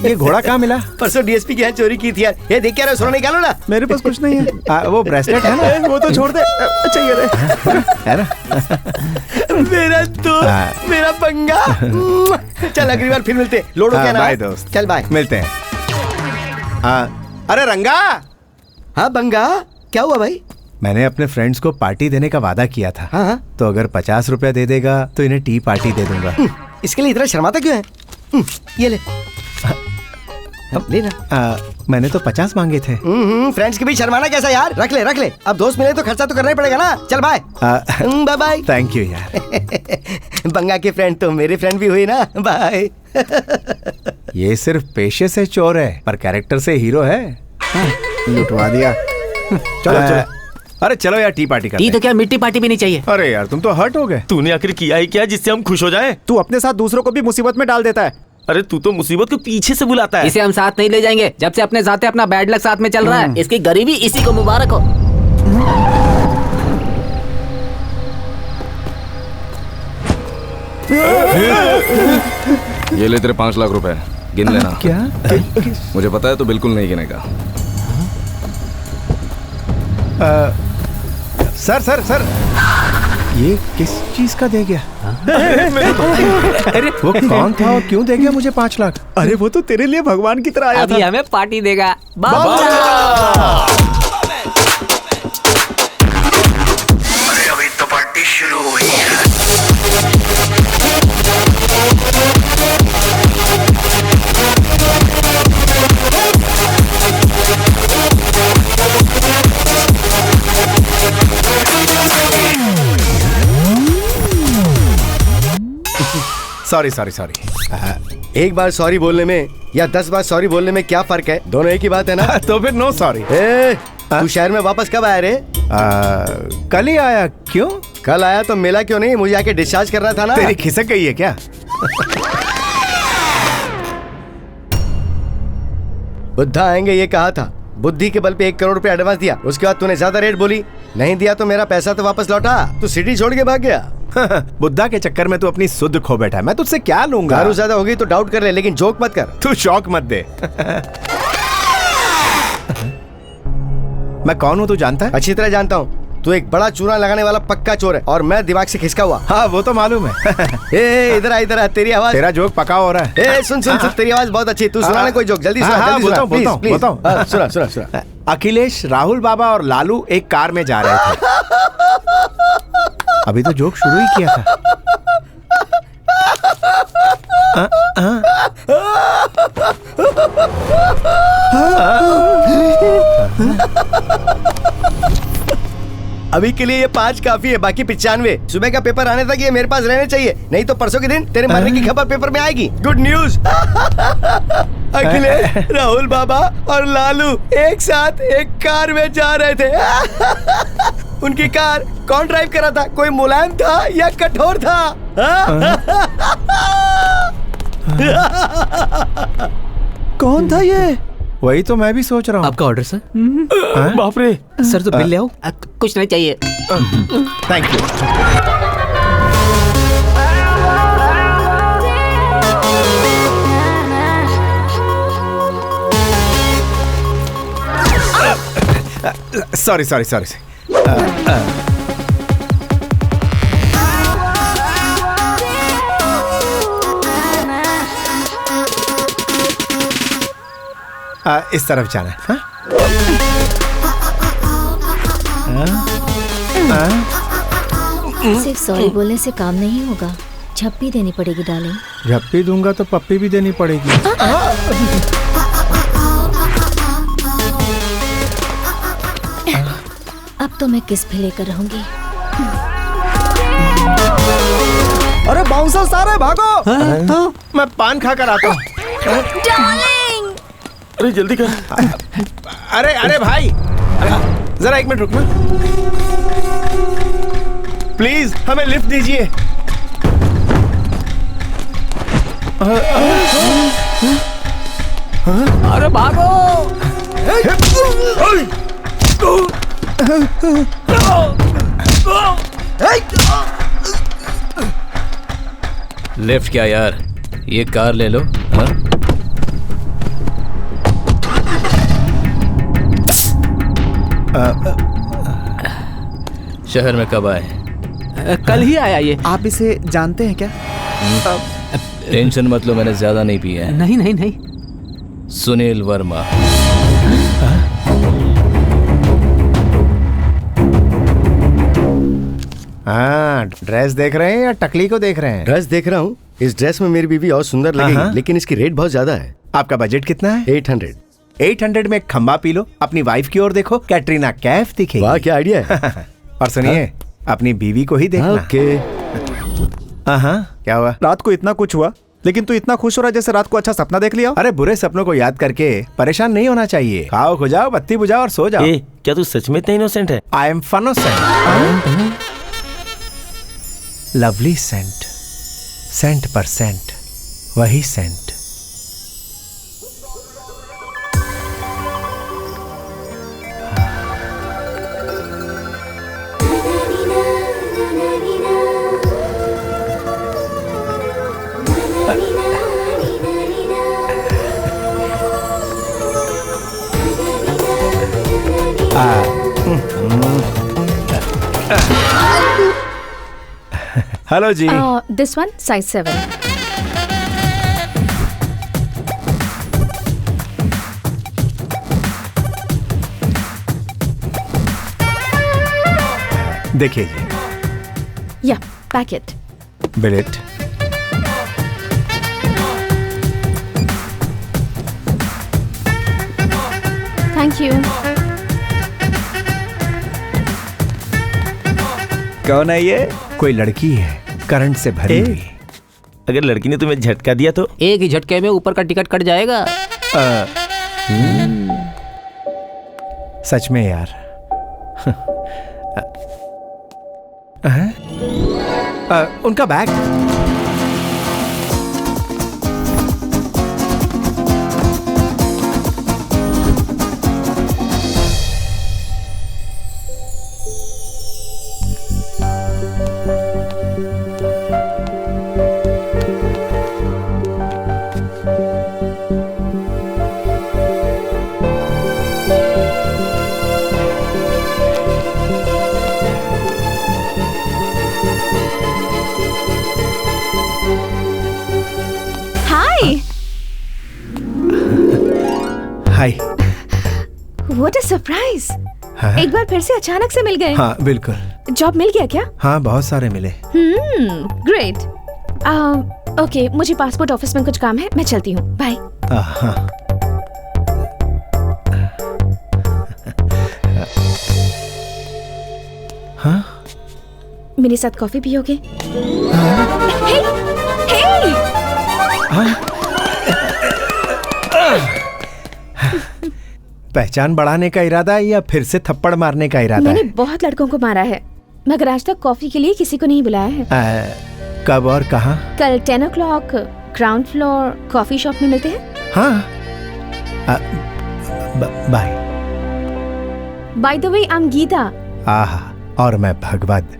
ये घोड़ा कहाँ मिला? परसों डीएसपी के यहाँ चोरी की थी यार। ये देख क्या रहे हो, सोना निकालो ना। मेरे पास कुछ नहीं है। वो ब्रेसलेट है ना? वो तो छोड़ दे। अच्छा ये रहे। है ना? मेरा दोस्त, मेरा बंगा। चल अगली बार फिर मिलते। लोड हो क्या ना? बाय दोस्त। चल बाय। मिलते हैं। अरे रंगा। हाँ बंगा, क्या हुआ भाई? मैंने अपने फ्रेंड्स को पार्टी देने का वादा किया था। हाँ? तो अगर 50 रुपया दे देगा तो इन्हें टी पार्टी दे दूंगा। इसके लिए इतना शर्माता क्यों है? ये ले। लेना। मैंने तो 50 मांगे थे। फ्रेंड्स के भी शर्माना कैसा यार? रख ले रख ले। अब दोस्त मिले तो खर्चा तो करना ही पड़ेगा ना। चल bye. Bye bye. Thank you यार। बंगा के फ्रेंड तो मेरे फ्रेंड भी हुई ना। बाय। ये सिर्फ पेशे से चोर है, पर कैरेक्टर से हीरो है। लुटवा दिया। चलो चलो। अरे चलो यार, टी पार्टी करते टी तो क्या, मिट्टी पार्टी भी नहीं चाहिए। अरे यार तुम तो हर्ट हो गए। तूने आखिर किया ही क्या जिससे हम खुश हो जाएं? तू अपने साथ दूसरों को भी मुसीबत में डाल देता है। अरे तू तो मुसीबत को पीछे से बुलाता है। इसे हम साथ नहीं ले जाएंगे। जब से अपने साथ अपना बैड लक साथ में चल रहा है। इसकी गरीबी इसी को मुबारक हो। ये ले तेरे 5 लाख रुपए, गिन लेना। क्या? मुझे पता है तो बिल्कुल नहीं गिनेगा। सर सर सर, ये किस चीज का दे गया? अरे वो कौन था और क्यों दे गया मुझे 5 लाख? अरे वो तो तेरे लिए भगवान की तरह आया अभी था। हमें पार्टी देगा। अभी तो पार्टी शुरू हुई है। Sorry sorry sorry. एक बार सॉरी बोलने में या 10 बार सॉरी बोलने में क्या फर्क है? दोनों एक ही बात है ना। तो फिर नो सॉरी। तू शहर में वापस कब आया रे? कल ही आया। क्यों? कल आया तो मिला क्यों नहीं? मुझे आके डिस्चार्ज करना था ना। तेरी खिसक गई है क्या? बुद्धा आएंगे ये कहा था। बुद्धि के बल पे 1 करोड़ रुपए एडवांस दिया। उसके बाद तूने ज्यादा रेट बोली, नहीं दिया तो मेरा पैसा तो वापस लौटा। तू सिटी छोड़ के भाग गया। बुद्धा के चक्कर में तू अपनी सुध खो बैठा है। मैं तुझसे क्या लूंगा? दारू ज्यादा होगी तो डाउट कर ले, लेकिन जोक मत कर। तू शौक मत दे। मैं कौन हूँ तू जानता है? अच्छी तरह जानता हूँ। तू एक बड़ा चूना लगाने वाला पक्का चोर है और मैं दिमाग से खिसका हुआ। हाँ वो तो मालूम है। इधर आ तेरी आवाज। तेरा जोक पका हो रहा है। सुन सुन सुन, तेरी आवाज बहुत अच्छी। तू सुनाने कोई जोक जल्दी सुना, जल्दी सुना, प्लीज प्लीज। सुना सुना सुना। अखिलेश, राहुल बाबा और लालू एक कार में जा रहे थे। अभी तो जोक शुरू ही किया था। अभी के लिए ये 5 काफी है, बाकी 95। सुबह का पेपर आने तक ये मेरे पास रहने चाहिए, नहीं तो परसों के दिन तेरे मरने की खबर पेपर में आएगी। Good news. अखिलेश, राहुल बाबा और लालू एक साथ एक कार में जा रहे थे। उनकी कार कौन ड्राइव कर रहा था? कोई मुलायम था या कठोर था? कौन था ये? वही तो मैं भी सोच रहा हूँ। आपका ऑर्डर सर। बाप रे। सर तो बिल ले आओ। कुछ नहीं चाहिए। Thank you. Sorry sorry sorry. इस तरफ जाना है। सिर्फ सॉरी बोलने से काम नहीं होगा, झप्पी देनी पड़ेगी डार्लिंग। झप्पी दूंगा तो पप्पी भी देनी पड़ेगी। अब तो मैं किस भी लेकर रहूंगी। अरे बाउंसर सारे भागो। मैं पान खाकर आता हूँ। अरे जल्दी कर। अरे अरे भाई, जरा एक मिनट रुकना प्लीज, हमें लिफ्ट दीजिए। अरे भागो। लिफ्ट क्या यार, ये कार ले लो। हाँ? शहर में कब आए? कल ही आया ये। आप इसे जानते हैं क्या? टेंशन मत लो, मैंने ज्यादा नहीं पिया है। नहीं नहीं नहीं। सुनील वर्मा। हाँ, ड्रेस देख रहे हैं या टकली को देख रहे हैं? ड्रेस देख रहा हूँ। इस ड्रेस में मेरी बीवी और सुंदर लगेगी, लेकिन इसकी रेट बहुत ज्यादा है। आपका बजट कितना है? 800। 800 में खंबा पी लो, अपनी वाइफ की ओर देखो, कैटरीना कैफ दिखेगी। वाह क्या आइडिया है। और सुनिए, अपनी बीवी को ही देखना। ओके। क्या हुआ? रात को इतना कुछ हुआ, लेकिन तू इतना खुश हो रहा है जैसे रात को अच्छा सपना देख लिया। अरे बुरे सपनों को याद करके परेशान नहीं होना चाहिए। खाओ खो जाओ, बत्ती बुझाओ और सो जाओ। क्या तू सच में इतना इनोसेंट है? I am funnocent. Lovely scent, cent percent, वही scent. Hello ji. This one size 7। देखिए जी। या पैकेट। बिलेट। Thank you. कौन है ये? कोई लड़की है, करंट से भरी हुई। अगर लड़की ने तुम्हें झटका दिया तो? एक ही झटके में ऊपर का टिकट कट जाएगा। सच में यार। उनका bag. Hi. What a surprise. हाँ? एक बार फिर से अचानक से मिल गए। हाँ बिल्कुल। जॉब मिल गया क्या? हाँ बहुत सारे मिले। ग्रेट। ओके, मुझे पासपोर्ट ऑफिस में कुछ काम है, मैं चलती हूँ। बाय। हाँ? मेरे साथ कॉफी पियोगे? हे, पहचान बढ़ाने का इरादा है या फिर से थप्पड़ मारने का इरादा मैंने है? बहुत लड़कों को मारा है, मगर आज तक कॉफी के लिए किसी को नहीं बुलाया है। कब और कहाँ? कल 10 o'clock ground floor coffee shop में मिलते हैं। हाँ bye. By the way I am Geeta. आहा, और मैं भगवत।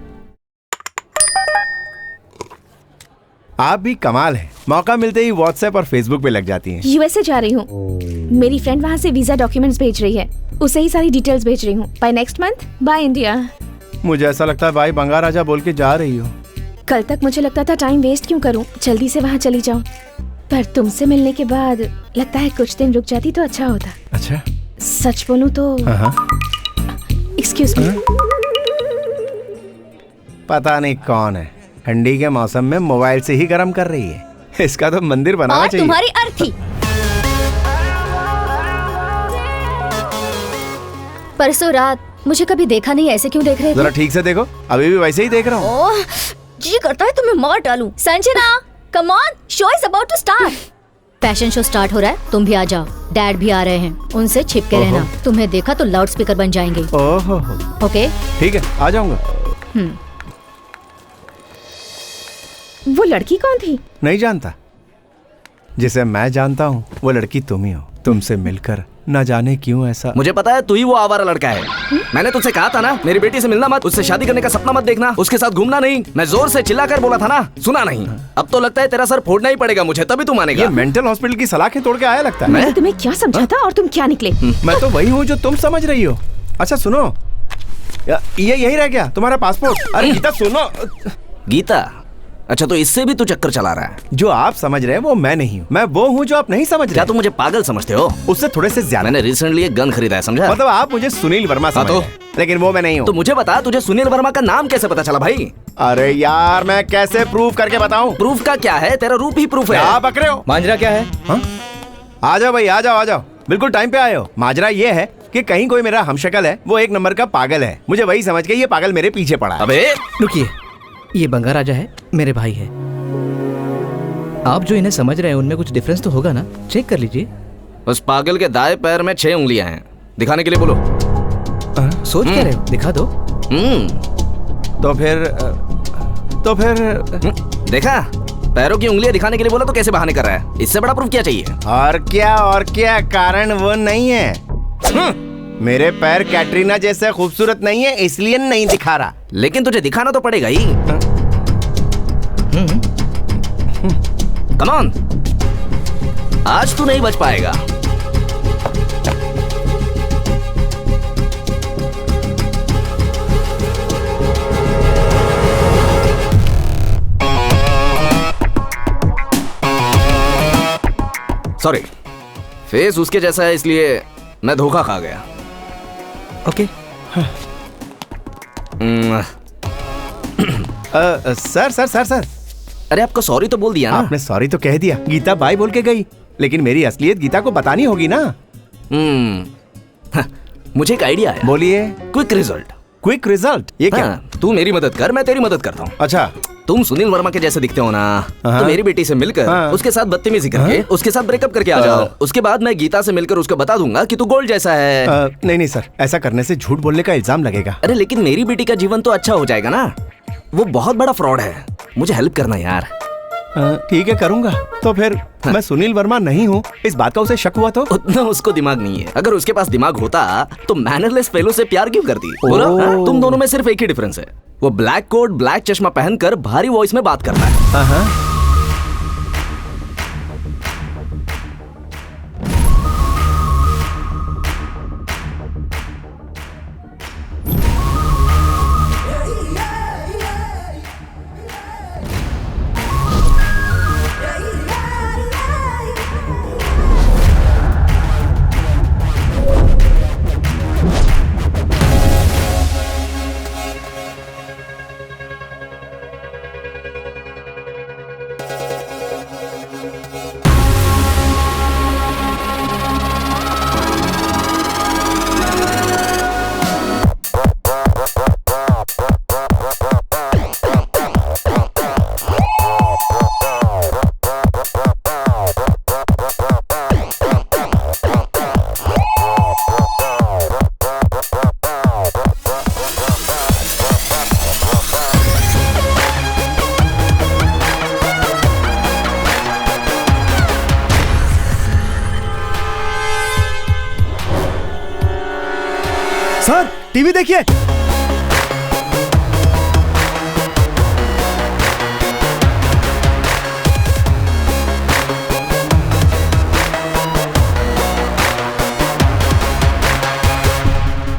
आप भी कमाल है, मौका मिलते ही व्हाट्सएप और फेसबुक पे लग जाती हैं। यूएसए जा रही हूँ, मेरी फ्रेंड वहाँ से वीजा डॉक्यूमेंट्स भेज रही है, उसे ही सारी डिटेल्स भेज रही हूँ। By next month by India. मुझे ऐसा लगता है भाई बंगार राजा बोल के जा रही हो। कल तक मुझे लगता था टाइम वेस्ट क्यों करूँ, जल्दी से वहाँ चली जाऊँ, पर तुमसे मिलने के बाद लगता है कुछ दिन रुक जाती तो अच्छा होता। अच्छा, सच बोलूँ तो एक्सक्यूज मी। पता नहीं कौन है, ठंडी के मौसम में मोबाइल से ही गर्म कर रही है। इसका तो मंदिर बनाना और चाहिए। तुम्हारी अर्थी। परसों रात मुझे कभी देखा नहीं, ऐसे क्यों देख रहे थे? जरा ठीक से देखो, अभी भी वैसे ही देख रहा हूँ। ओह, जी करता है तुम्हें मार डालूं। Sanjana, come on, show is about to start. Fashion show start हो रहा है, तुम भी आ जाओ। डैड भी आ रहे हैं, उनसे छिप के रहना। तुम्हें देखा तो लाउड स्पीकर बन जाएंगे। ओहो, ओके ठीक है, आ जाऊंगा। वो लड़की कौन थी? नहीं जानता, जिसे मैं जानता हूँ वो लड़की तुम ही हो। तुमसे मिलकर न जाने क्यों ऐसा। मुझे पता है तू ही वो आवारा लड़का है। मैंने तुझसे कहा था ना, मेरी बेटी से मिलना मत, उससे शादी करने का सपना मत देखना, उसके साथ घूमना नहीं। मैं जोर से चिल्लाकर बोला था ना, सुना नहीं। अब तो लगता है तेरा सर फोड़ना ही पड़ेगा मुझे, तभी तू मानेगा। ये मेंटल हॉस्पिटल की सलाखें तोड़ के आया लगता है। मैंने तुम्हें क्या समझा था और तुम क्या निकले? मैं तो वही हूँ जो तुम समझ रही हो। अच्छा सुनो, ये यही रह गया तुम्हारा पासपोर्ट। अरे गीता सुनो। गीता, अच्छा तो इससे भी तू चक्कर चला रहा है। जो आप समझ रहे हैं वो मैं नहीं हूँ, मैं वो हूँ जो आप नहीं समझ रहे। क्या तुम मुझे पागल समझते हो? उससे थोड़े से ज्यादा। मैंने रिसेंटली एक गन खरीदा है, समझा? मतलब आप मुझे सुनील वर्मा समझ रहे हैं, लेकिन वो मैं नहीं हूँ। तो मुझे बता, तुझे सुनील वर्मा का नाम कैसे पता चला भाई? अरे यार, मैं कैसे प्रूफ करके बताऊं? प्रूफ का क्या है, तेरा रूप ही प्रूफ है। आप बक रहे हो। मांजरा क्या है? आ जाओ भाई, आ जाओ आ जाओ, बिल्कुल टाइम पे आए हो। माजरा ये है कि कहीं कोई मेरा हमशक्ल है, वो एक नंबर का पागल है, मुझे वही समझ के ये पागल मेरे पीछे पड़ा है। अबे रुकिए, ये बंगार राजा है, मेरे भाई है। आप जो इन्हें समझ रहे हैं उनमें कुछ डिफरेंस तो होगा ना, चेक कर लीजिए। उस पागल के दाएं पैर में 6 उंगलियां हैं, दिखाने के लिए बोलो। सोच क्या रहे हो, दिखा दो। तो फिर देखा, पैरों की उंगलियां दिखाने के लिए बोला तो कैसे बहाने कर रहा है? इससे बड़ा प्रूफ क्या चाहिए? और क्या, कारण वो नहीं है। मेरे पैर कैटरीना जैसे खूबसूरत नहीं है, इसलिए नहीं दिखा रहा। लेकिन तुझे दिखाना तो पड़ेगा ही। कम ऑन, आज तू नहीं बच पाएगा। सॉरी, फेस उसके जैसा है इसलिए मैं धोखा खा गया। ओके। सर अरे आपको सॉरी तो बोल दिया ना? आपने सॉरी तो कह दिया, गीता बाय बोल के गई, लेकिन मेरी असलियत गीता को बतानी होगी ना। मुझे एक आइडिया है। बोलिए। Quick result. Quick result? ये क्या? तू मेरी मदद कर, मैं तेरी मदद करता हूँ। अच्छा, तुम सुनील वर्मा के जैसे दिखते हो ना, तो मेरी बेटी से मिलकर उसके साथ बदतमीजी करके उसके साथ ब्रेकअप करके आ जाओ। उसके बाद मैं गीता से मिलकर उसको बता दूंगा कि तू गोल्ड जैसा है। नहीं सर, ऐसा करने से झूठ बोलने का इल्जाम लगेगा। अरे लेकिन मेरी बेटी का जीवन तो अच्छा हो जाएगा ना। वो बहुत बड़ा फ्रॉड है, मुझे हेल्प करना यार। ठीक है, करूंगा। तो फिर मैं सुनील वर्मा नहीं हूँ, इस बात का उसे शक हुआ तो? उतना उसको दिमाग नहीं है। अगर उसके पास दिमाग होता तो मैनरलेस फेलो से प्यार क्यों करती? बोलो, तुम दोनों में सिर्फ एक ही डिफरेंस है, वो ब्लैक कोट ब्लैक चश्मा पहनकर भारी वॉइस में बात करता है। सर टीवी देखिए।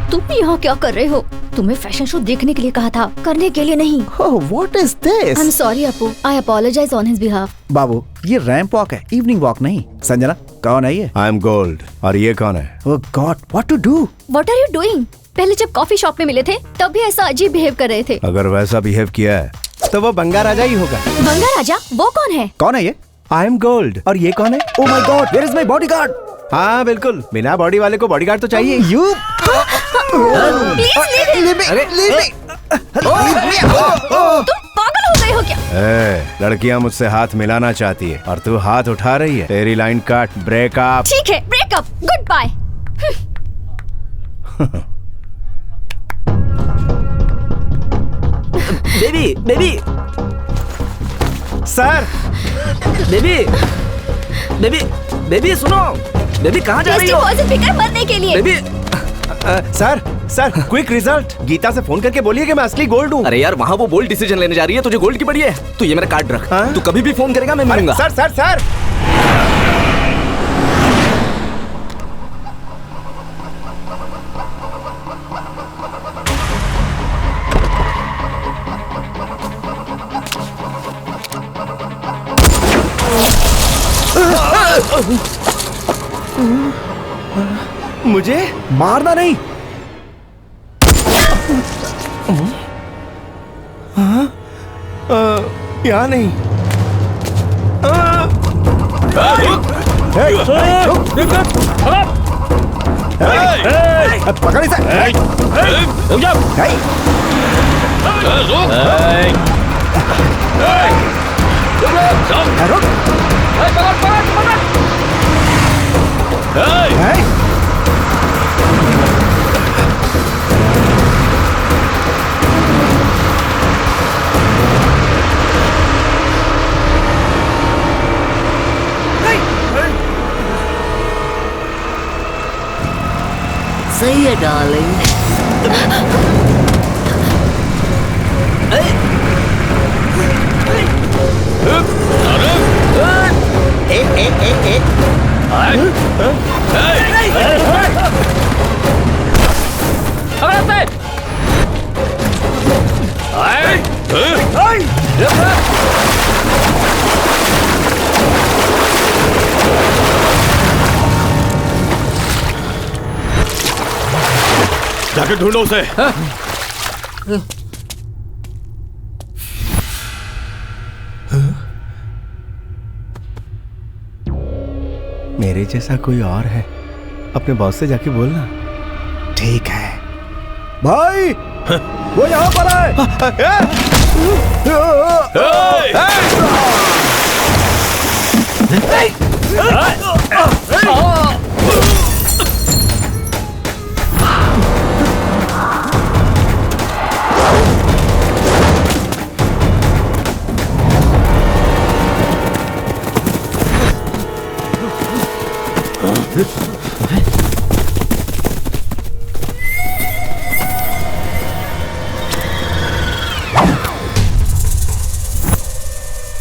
तुम यहाँ क्या कर रहे हो? तुम्हें फैशन शो देखने के लिए कहा था, करने के लिए नहीं। What is this? I am sorry Apu, I apologise on his behalf. बाबू ये रैंप वॉक है, इवनिंग वॉक नहीं। संजना कौन है ये? I am gold. और ये कौन है? Oh God, what to do? What are you doing? पहले जब कॉफी शॉप में मिले थे तब भी ऐसा अजीब बिहेव कर रहे थे। अगर वैसा बिहेव किया है तो वो बंगा राजा ही होगा। बंगा राजा? वो कौन है? कौन है ये? I am gold. और ये कौन है? Oh my God, where is my bodyguard? हाँ बिल्कुल, बिना बॉडी वाले को बॉडीगार्ड तो चाहिए। यू तुम पागल हो गए हो क्या? लड़कियां मुझसे हाथ मिलाना चाहती है और तू हाथ उठा रही है। तेरी लाइन काट, ब्रेकअप। ठीक है, breakup, good bye. Baby baby sir, baby baby baby सुनो, बेबी कहाँ जा रही हो? फिकर मरने के लिए। Baby sir sir quick result. Geeta से फोन करके बोलिए कि मैं असली गोल्ड हूँ। अरे यार वहाँ वो बोल्ड डिसीजन लेने जा रही है, तुझे गोल्ड की पड़ी है। तू ये मेरा कार्ड रख, तू कभी भी फोन करेगा मैं मिलूंगा। सर सर सर मुझे मारना नहीं। यहाँ नहीं। पकड़ इसे। सही है डार्लिंग। जाके ढूंढो उसे। मेरे जैसा कोई और है, अपने बॉस से जाके बोलना। ठीक है भाई, वो यहाँ पर है।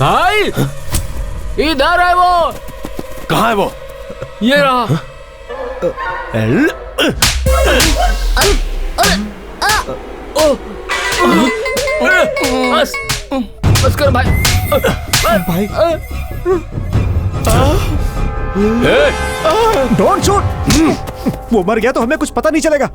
भाई इधर है वो। कहाँ है वो? ये रहा। बस बस कर भाई। भाई डोंट शूट। वो मर गया तो हमें कुछ पता नहीं चलेगा।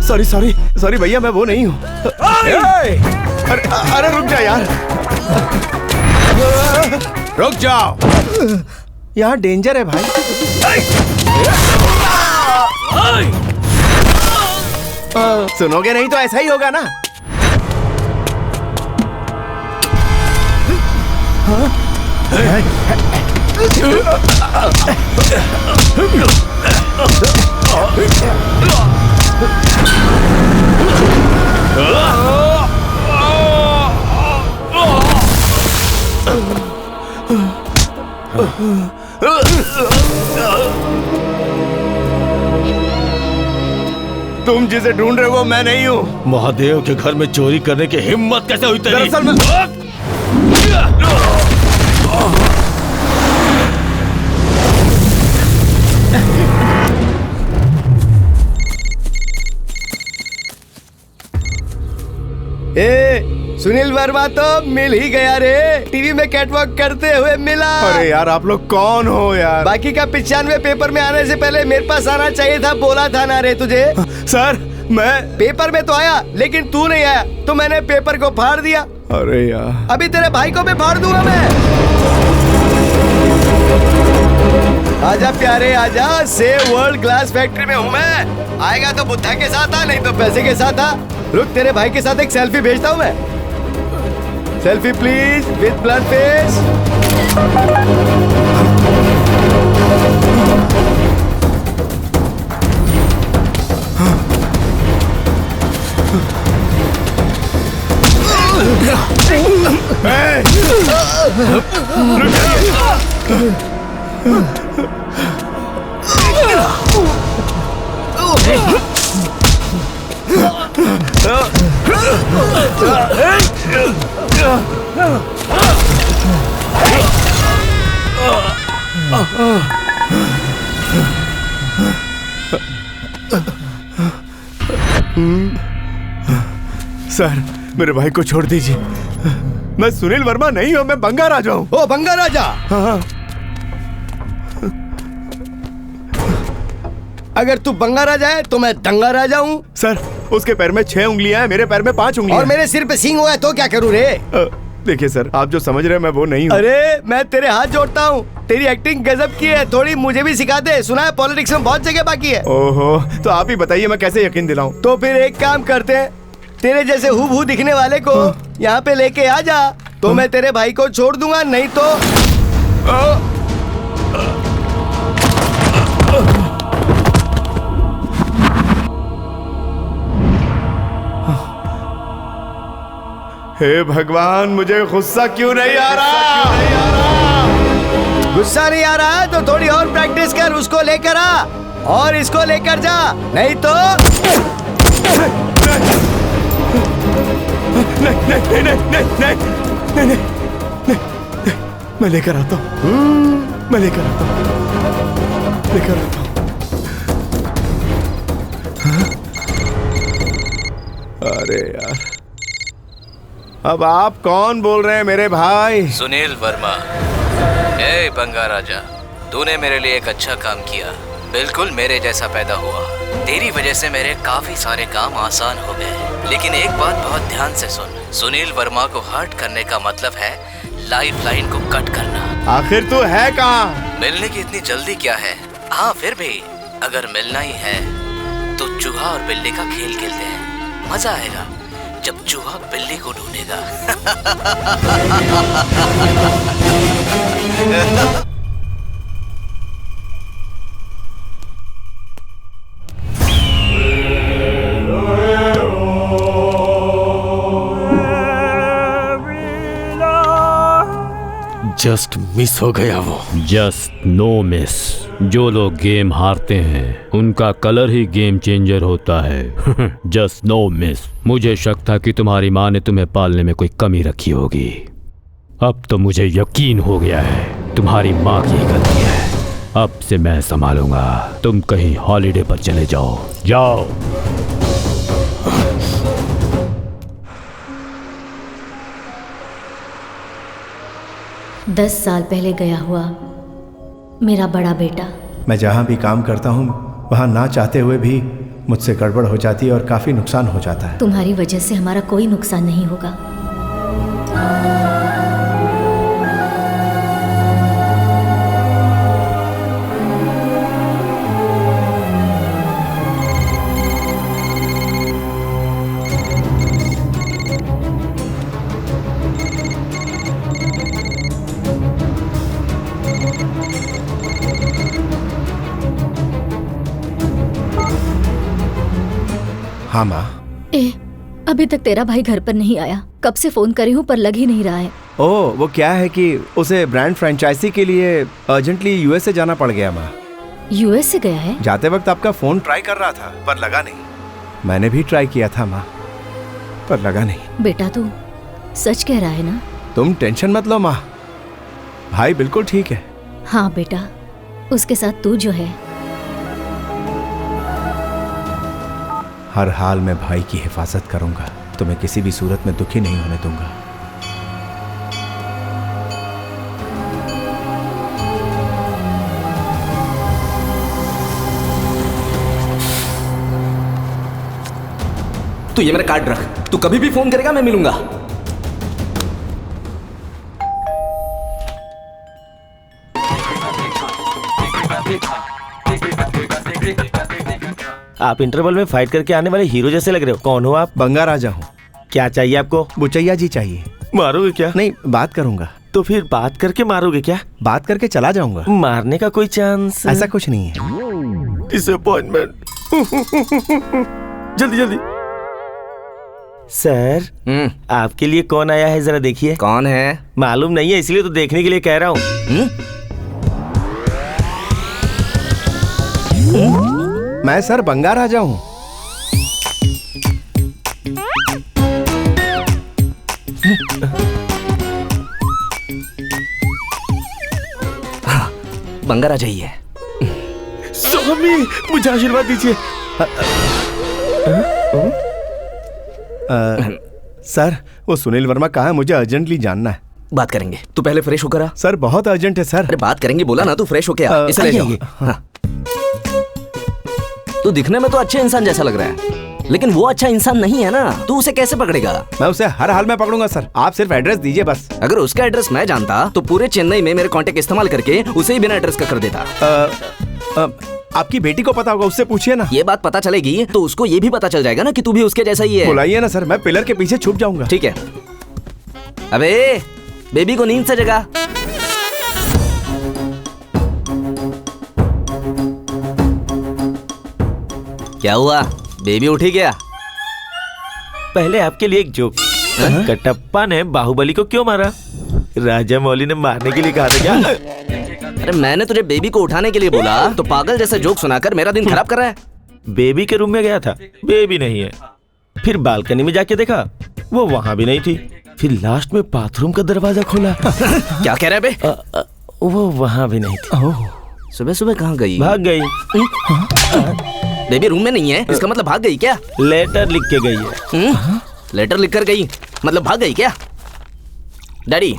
सॉरी सॉरी सॉरी भैया, मैं वो नहीं हूँ। अरे रुक जा यार, रुक जाओ, यहाँ डेंजर है भाई। सुनोगे नहीं तो ऐसा ही होगा ना। तुम जिसे ढूंढ रहे हो मैं नहीं हूँ। महादेव के घर में चोरी करने की हिम्मत कैसे हुई तेरी? दरअसल मैं सुनील वर्मा तो मिल ही गया रे, टीवी में कैटवॉक करते हुए मिला। अरे यार आप लोग कौन हो यार? बाकी का 95 पेपर में आने से पहले मेरे पास आना चाहिए था, बोला था ना रे तुझे। सर मैं पेपर में तो आया लेकिन तू नहीं आया तो मैंने पेपर को फाड़ दिया। अरे यार अभी तेरे भाई को भी फाड़ दूंगा मैं। आजा प्यारे आजा, सेव वर्ल्ड ग्लास फैक्ट्री में हूँ मैं। आएगा तो बुद्धा के साथ आ, नहीं तो पैसे के साथ आ। रुक तेरे भाई के साथ एक सेल्फी भेजता हूँ मैं। Selfie please with blood face. Sir मेरे भाई को छोड़ दीजिए, मैं सुनील वर्मा नहीं हूँ, मैं बंगा राजा हूँ। ओ बंगा राजा? हाँ। अगर तू बंगा राजा है तो मैं दंगा राजा हूँ। सर उसके पैर में 6 उंगलियां हैं, मेरे पैर में 5 उंगलियां। और मेरे सिर पे सींग हुआ है तो क्या करूँ रे? देखिए सर आप जो समझ रहे हैं मैं वो नहीं हूँ। अरे मैं तेरे हाथ जोड़ता हूँ, तेरी एक्टिंग गजब की है, थोड़ी मुझे भी सिखा दे। सुना है पॉलिटिक्स में बहुत जगह बाकी है। ओहो तो आप ही बताइए मैं कैसे यकीन दिलाऊं? तो फिर एक काम करते हैं, तेरे जैसे हूबहू दिखने वाले को यहाँ पे लेके आ जा, तो मैं तेरे भाई को छोड़ दूंगा, नहीं तो हे भगवान मुझे गुस्सा क्यों नहीं आ रहा? गुस्सा नहीं आ रहा है तो थोड़ी और प्रैक्टिस कर, उसको लेकर आ और इसको लेकर जा, नहीं तो नहीं, मैं लेकर आता हूँ, मैं लेकर आता हूँ, लेकर आता हूँ। अरे यार अब आप कौन बोल रहे हैं मेरे भाई? सुनील वर्मा। ए बंगा राजा, तूने मेरे लिए एक अच्छा काम किया, बिल्कुल मेरे जैसा पैदा हुआ। तेरी वजह से मेरे काफी सारे काम आसान हो गए। लेकिन एक बात बहुत ध्यान से सुन, सुनील वर्मा को हर्ट करने का मतलब है लाइफ लाइन को कट करना। आखिर तू है कहाँ? मिलने की इतनी जल्दी क्या है? हाँ फिर भी अगर मिलना ही है तो चूहा और बिल्ली का खेल खेलते हैं, मजा आएगा जब चूहा बिल्ली को ढूंढेगा। जस्ट मिस हो गया वो। Just no miss. जो लोग गेम हारते हैं उनका कलर ही गेम चेंजर होता है। Just no miss. मुझे शक था कि तुम्हारी माँ ने तुम्हें पालने में कोई कमी रखी होगी, अब तो मुझे यकीन हो गया है तुम्हारी माँ की गलती है। अब से मैं संभालूंगा, तुम कहीं हॉलिडे पर चले जाओ, जाओ। 10 साल पहले गया हुआ मेरा बड़ा बेटा। मैं जहाँ भी काम करता हूँ वहाँ ना चाहते हुए भी मुझसे गड़बड़ हो जाती है और काफी नुकसान हो जाता है। तुम्हारी वजह से हमारा कोई नुकसान नहीं होगा। हाँ माँ। अभी तक तेरा भाई घर पर नहीं आया। कब से फोन करी हूँ पर लग ही नहीं रहा है। ओह, वो क्या है कि उसे ब्रांड फ्रेंचाइजी के लिए अर्जेंटली यूएस से जाना पड़ गया माँ। यूएस से गया है? जाते वक्त आपका फोन ट्राई कर रहा था पर लगा नहीं। मैंने भी ट्राई किया था माँ, पर लगा नहीं। बेटा तू सच कह रहा है ना? तुम टेंशन मत लो माँ, भाई बिल्कुल ठीक है। हाँ बेटा, उसके साथ तू जो है। हर हाल में भाई की हिफाजत करूंगा, तुम्हें किसी भी सूरत में दुखी नहीं होने दूंगा। तू ये मेरा कार्ड रख, तू कभी भी फोन करेगा मैं मिलूंगा। आप इंटरवल में फाइट करके आने वाले हीरो जैसे लग रहे हो। कौन हो आप? बंगा राजा हूँ। क्या चाहिए आपको? बुचैया जी चाहिए। मारोगे क्या? नहीं, बात करूंगा। तो फिर बात करके मारोगे क्या? बात करके चला जाऊंगा। मारने का कोई चांस? ऐसा कुछ नहीं है। डिसअपॉइंटमेंट। जल्दी जल्दी। सर, आपके लिए कौन आया है जरा देखिए। कौन है? मालूम नहीं है, इसलिए तो देखने के लिए कह रहा हूँ। मैं सर बंगा राजा हूँ। बंगा राजा ही है। स्वामी, मुझे आशीर्वाद दीजिए। सर, वो सुनील वर्मा कहाँ है? मुझे अर्जेंटली जानना है। बात करेंगे, तू पहले फ्रेश होकर आ। सर बहुत अर्जेंट है सर। अरे बात करेंगे बोला ना, तू फ्रेश होके आ। इसे ले जाओ। हाँ। तू दिखने में तो अच्छे इंसान जैसा लग रहा है, लेकिन वो अच्छा इंसान नहीं है ना। तू उसे कैसे पकड़ेगा? मैं उसे हर हाल में पकड़ूंगा सर, आप सिर्फ एड्रेस दीजिए बस। अगर उसका एड्रेस मैं जानता तो पूरे चेन्नई में मेरे कांटेक्ट इस्तेमाल करके उसे ही बिना एड्रेस का कर देता। आपकी बेटी को पता होगा, उससे पूछिए ना। ये बात पता चलेगी तो उसको ये भी पता चल जाएगा ना कि तू भी उसके जैसा ही है। बुलाइए ना सर, मैं पिलर के पीछे छुप जाऊंगा। ठीक है। अबे बेबी को नींद से जगा। क्या हुआ, बेबी उठी क्या? पहले आपके लिए एक जोक। कटप्पा ने बाहुबली को क्यों मारा? राजा मौली ने मारने के लिए कहा था क्या? अरे मैंने तुझे बेबी को उठाने के लिए बोला तो पागल जैसा जोक सुनाकर मेरा दिन खराब कर रहा है। बेबी के रूम में गया था, बेबी नहीं है। फिर बालकनी में जाके देखा, वो वहाँ भी नहीं थी। फिर लास्ट में बाथरूम का दरवाजा खोला। क्या कह रहे बे? वो वहाँ भी नहीं थी। सुबह सुबह कहाँ गई? भाग गई। बेबी रूम में नहीं है, इसका मतलब भाग गई क्या? लेटर लिख के गई है। लेटर लिख कर गई मतलब भाग गई क्या? डैडी,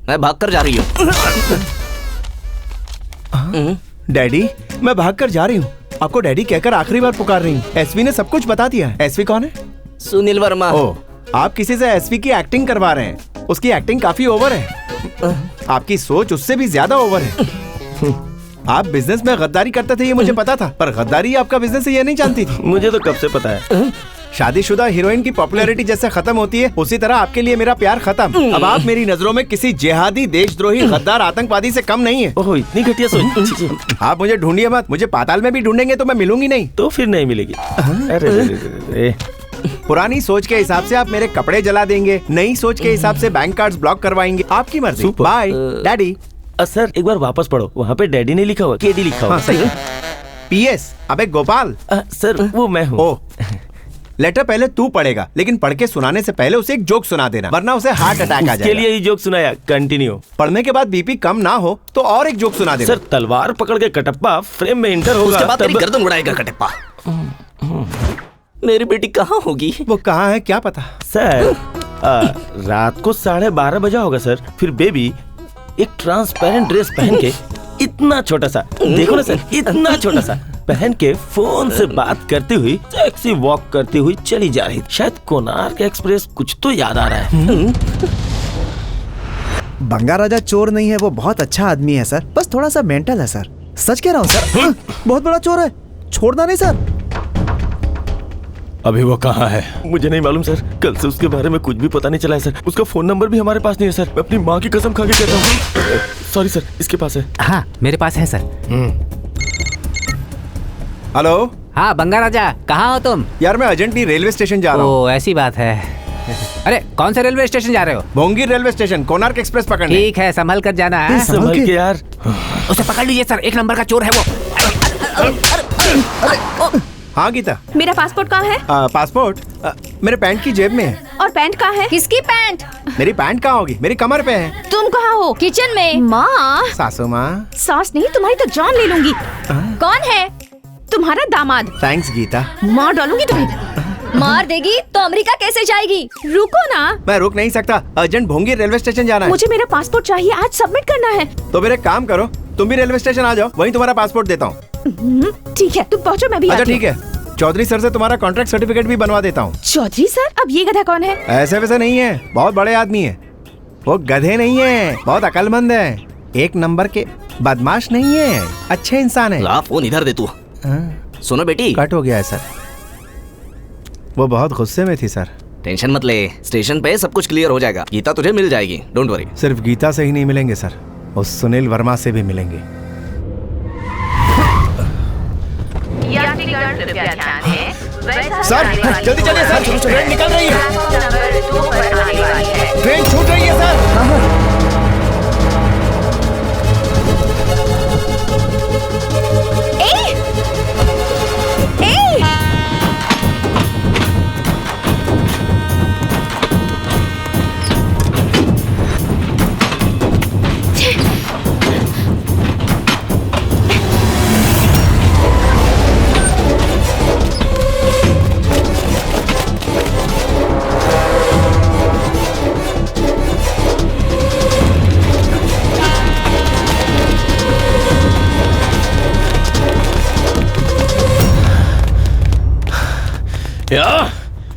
मैं भाग कर जा रही हूँ। डैडी, मैं भाग कर जा रही हूँ। आपको डैडी कहकर आखिरी बार पुकार रही हूँ। एसवी ने सब कुछ बता दिया है। एसवी कौन है? सुनील वर्मा। ओह, आप किसी से एसवी की एक्टिंग करवा रहे हैं। उसकी एक्टिंग काफी ओवर है। आपकी सोच उससे भी ज्यादा ओवर है। आप बिजनेस में गद्दारी करते थे ये मुझे पता था, पर गद्दारी आपका बिजनेस है ये नहीं जानती थी। मुझे तो कब से पता है। शादीशुदा हीरोइन की पॉपुलैरिटी जैसे खत्म होती है, उसी तरह आपके लिए मेरा प्यार खत्म। अब आप मेरी नजरों में किसी जिहादी, देशद्रोही, गद्दार, आतंकवादी से कम नहीं है। ओह, इतनी घटिया सोच। आप मुझे ढूंढिए मत। मुझे पाताल में भी ढूंढेंगे तो मैं मिलूंगी नहीं। तो फिर नहीं मिलेगी। अरे पुरानी सोच के हिसाब से आप मेरे कपड़े जला देंगे, नई सोच के हिसाब से बैंक कार्ड्स ब्लॉक करवाएंगे। आपकी मर्जी। Bye daddy. सर एक बार वापस पढ़ो, वहाँ पे डैडी नहीं लिखा हुआ, केडी लिखा हुआ। हाँ, सही। पीएस, अबे गोपाल। सर वो मैं हूँ। ओह, लेटर पहले तू पढ़ेगा, लेकिन पढ़ के सुनाने से पहले उसे एक जोक सुना देना, वरना उसे हार्ट अटैक आ जाएगा। उसके लिए ही जोक सुनाया। कंटिन्यू। पढ़ने के बाद बीपी कम ना हो तो और एक जोक सुना देना। सर तलवार पकड़ के कटप्पा फ्रेम में इंटर होगा, उसके बाद तेरी गर्दन उड़ाएगा कटप्पा। मेरी बेटी कहाँ होगी? वो कहाँ है क्या पता। सर रात को 12:30 बजा होगा सर। फिर बेबी एक ट्रांसपेरेंट ड्रेस पहन के, इतना छोटा सा, देखो ना सर, इतना छोटा सा पहन के फोन से बात करती हुई, टैक्सी वॉक करती हुई चली जा रही। शायद कोणार्क एक्सप्रेस, कुछ तो याद आ रहा है। बंगा राजा चोर नहीं है, वो बहुत अच्छा आदमी है सर, बस थोड़ा सा मेंटल है सर। सच कह रहा हूँ सर। बहुत बड़ा चोर है, छोड़ना नहीं सर। अभी वो कहाँ है? मुझे नहीं मालूम सर, कल से उसके बारे में कुछ भी पता नहीं चला है सर। उसका फोन नंबर भी हमारे पास नहीं है सर। मैं अपनी माँ की कसम खा के कहता हूँ। सॉरी सर, इसके पास है। हाँ मेरे पास है सर। हेलो हाँ बंगा राजा, कहाँ हो तुम? यार मैं अर्जेंटली रेलवे स्टेशन जा रहा हूँ। ओ ऐसी बात है। अरे कौन से रेलवे स्टेशन जा रहे हो? Bhongi railway station, Konark express पकड़ने। ठीक है, संभल कर जाना है। संभल के यार। उसे पकड़ लीजिए सर, 1 नंबर का चोर है वो। हाँ गीता। मेरा पासपोर्ट कहाँ है? पासपोर्ट मेरे पैंट की जेब में है। और पैंट कहाँ है? किसकी पैंट? मेरी पैंट कहाँ होगी? मेरी कमर पे है। तुम कहाँ हो? किचन में। माँ। सासू माँ। सास नहीं, तुम्हारी तो जान ले लूंगी। कौन है? तुम्हारा दामाद। थैंक्स गीता। मार डालूंगी तुम्हें। मार देगी तो अमेरिका कैसे जाएगी? रुको ना। मैं रुक नहीं सकता, अर्जेंट भोंगी रेलवे स्टेशन जाना है। मुझे मेरा पासपोर्ट चाहिए, आज सबमिट करना है। तो फिर एक काम करो, तुम भी रेलवे स्टेशन आ जाओ, वहीं तुम्हारा पासपोर्ट देता हूँ। ठीक है, तुम पहुँचो, मैं भी अच्छा आती हूँ। ठीक है, चौधरी सर से तुम्हारा कॉन्ट्रैक्ट सर्टिफिकेट भी बनवा देता हूँ। चौधरी सर? अब ये गधा कौन है? ऐसे वैसे नहीं है, बहुत बड़े आदमी है। वो गधे नहीं है, बहुत अकलमंद है, 1 नंबर के बदमाश नहीं है, अच्छे इंसान है। ला फोन इधर दे तू। सुनो बेटी। कट हो गया है सर। वो बहुत गुस्से में थी सर। टेंशन मत ले, स्टेशन पे सब कुछ क्लियर हो जाएगा। गीता तुझे मिल जाएगी, डोंट वरी। सिर्फ गीता से ही नहीं मिलेंगे सर, उस सुनील वर्मा से भी मिलेंगे। सर जल्दी चलिए सर, ट्रेन निकल रही है। ट्रेन छूट रही है सर।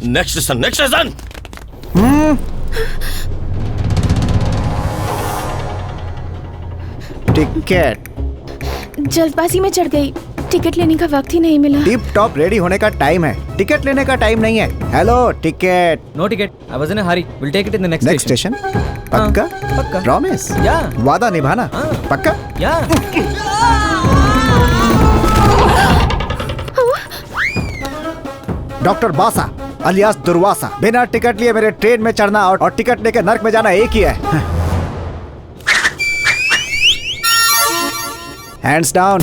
Next station. टिकट। जल्दबाजी में चढ़ गई, टिकट लेने का वक्त ही नहीं मिला। टिप टॉप रेडी होने का टाइम है, टिकट लेने का टाइम नहीं है। Hello ticket. No ticket, I was in a hurry, will take it in the next station. पक्का? पक्का। प्रॉमिस? या। वादा निभाना? पक्का? या। डॉक्टर बासा अलियास दुर्वासा, बिना टिकट लिए मेरे ट्रेन में चढ़ना और टिकट लेके नर्क में जाना एक ही है। Hands down.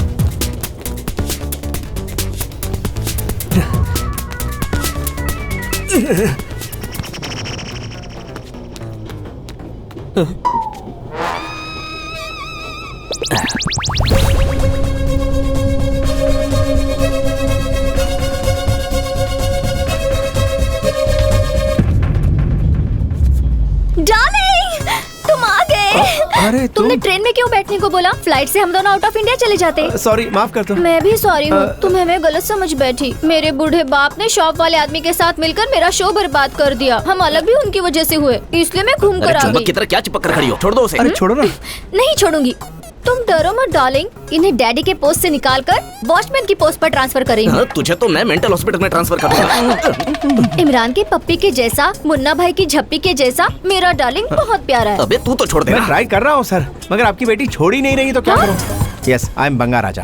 अरे तुमने ट्रेन में क्यों बैठने को बोला? फ्लाइट से हम दोनों आउट ऑफ इंडिया चले जाते। सॉरी, माफ कर दो। मैं भी सॉरी हूँ, तुम्हें मैं गलत समझ बैठी। मेरे बूढ़े बाप ने शॉप वाले आदमी के साथ मिलकर मेरा शो बर्बाद कर दिया। हम अलग भी उनकी वजह से हुए, इसलिए मैं घूम कर आ गई। की तरह क्या चिपक कर खड़ी हो? छोड़ दो उसे। अरे छोड़ो ना। नहीं छोड़ूंगी। तुम डरो मत डार्लिंग, इन्हें डैडी के पोस्ट से निकालकर वॉचमैन की पोस्ट पर ट्रांसफर करेंगे। तुझे तो मैं मेंटल हॉस्पिटल में ट्रांसफर कर दूंगा। इमरान के पप्पी के जैसा, मुन्ना भाई की झप्पी के जैसा मेरा डार्लिंग बहुत प्यारा है। अबे तू तो छोड़ दे। मैं ट्राई कर रहा हूँ सर, मगर आपकी बेटी छोड़ ही नहीं रही, तो क्या करूँ? यस, आई एम बंगा राजा।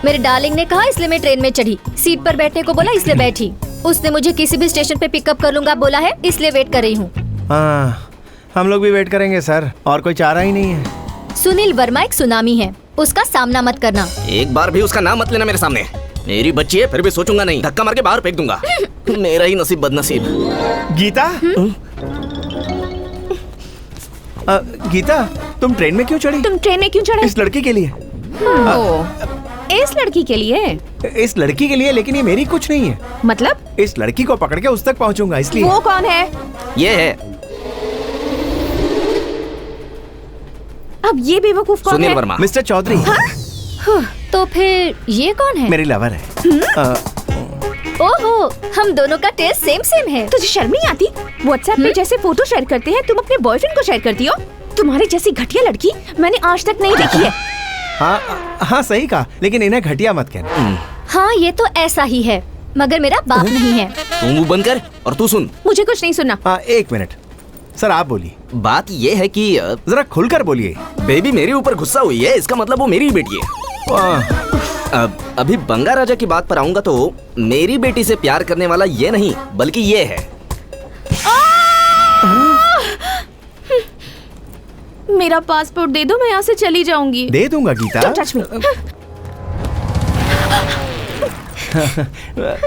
मेरे डार्लिंग ने कहा इसलिए मैं ट्रेन में चढ़ी। सीट पर बैठने को बोला इसलिए बैठी। उसने मुझे किसी भी स्टेशन पे पिकअप कर लूंगा बोला है, इसलिए वेट कर रही हूँ। हम लोग भी वेट करेंगे सर, और कोई चारा ही नहीं है। सुनील वर्मा एक सुनामी है, उसका सामना मत करना। एक बार भी उसका नाम मत लेना मेरे सामने। मेरी बच्ची है, फिर भी सोचूंगा नहीं, धक्का मार के बाहर फेंक दूंगा। मेरा ही नसीब बदनसीब। गीता, गीता तुम ट्रेन में क्यों चढ़ी? तुम ट्रेन में क्यों चढ़े? इस लड़की के लिए। इस लड़की के लिए? इस लड़की के लिए, लेकिन ये मेरी कुछ नहीं है। मतलब? इस लड़की को पकड़ के उस तक पहुंचूंगा, इसलिए। वो कौन है? ये है अब ये बेवकूफ कौन है? सुनील वर्मा। मिस्टर चौधरी। तो फिर ये कौन है? मेरी लवर है। ओहो, हम दोनों का टेस्ट सेम सेम है। तुझे शर्म नहीं आती? व्हाट्सएप पे जैसे फोटो शेयर करते हैं, तुम अपने बॉयफ्रेंड को शेयर करती हो? तुम्हारी जैसी घटिया लड़की मैंने आज तक नहीं देखी है। हाँ सही कहा, लेकिन इन्हें घटिया मत कहना। हाँ ये तो ऐसा ही है, मगर मेरा बाप नहीं है। तू मुंह बंद कर और तू सुन। मुझे कुछ नहीं सुनना। हाँ 1 मिनट सर, आप बोलिए। बात ये है कि जरा खुलकर बोलिए। बेबी मेरे ऊपर गुस्सा हुई है, इसका मतलब वो मेरी ही बेटी है। अभी बंगा राजा की बात पर आऊंगा तो मेरी बेटी से प्यार करने वाला ये नहीं बल्कि ये है। मेरा पासपोर्ट दे दो, मैं यहाँ से चली जाऊंगी। दे दूंगा गीता। Don't touch me।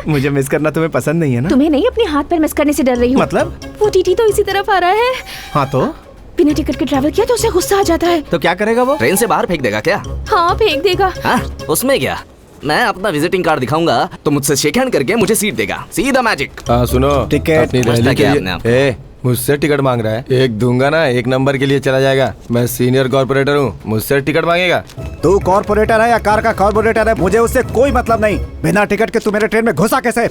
मुझे मिस करना तुम्हें पसंद नहीं है ना? तुम्हें नहीं, अपने हाथ पर मिस करने से डर रही हूँ। मतलब? वो टीटी तो इसी तरफ आ रहा है। हाँ तो? बिना टिकट के ट्रैवल किया तो उसे गुस्सा आ जाता है। तो क्या करेगा वो? ट्रेन से बाहर फेंक देगा क्या? हाँ, फेंक देगा। हाँ, उसमें क्या? मैं अपना विजिटिंग कार्ड दिखाऊंगा तो मुझसे शेक हैंड करके मुझे सीट देगा। सीधा मैजिक। हाँ सुनो, टिकट अपनी समझता रैली के क्या लिए आपने आप? मुझसे टिकट मांग रहा है। एक दूंगा ना, एक नंबर के लिए चला जाएगा। मैं सीनियर कॉर्पोरेटर हूँ, मुझसे टिकट मांगेगा। तू कॉर्पोरेटर है या कार का कॉर्पोरेटर है, मुझे उससे कोई मतलब नहीं। बिना टिकट के तू मेरे ट्रेन में घुसा कैसे?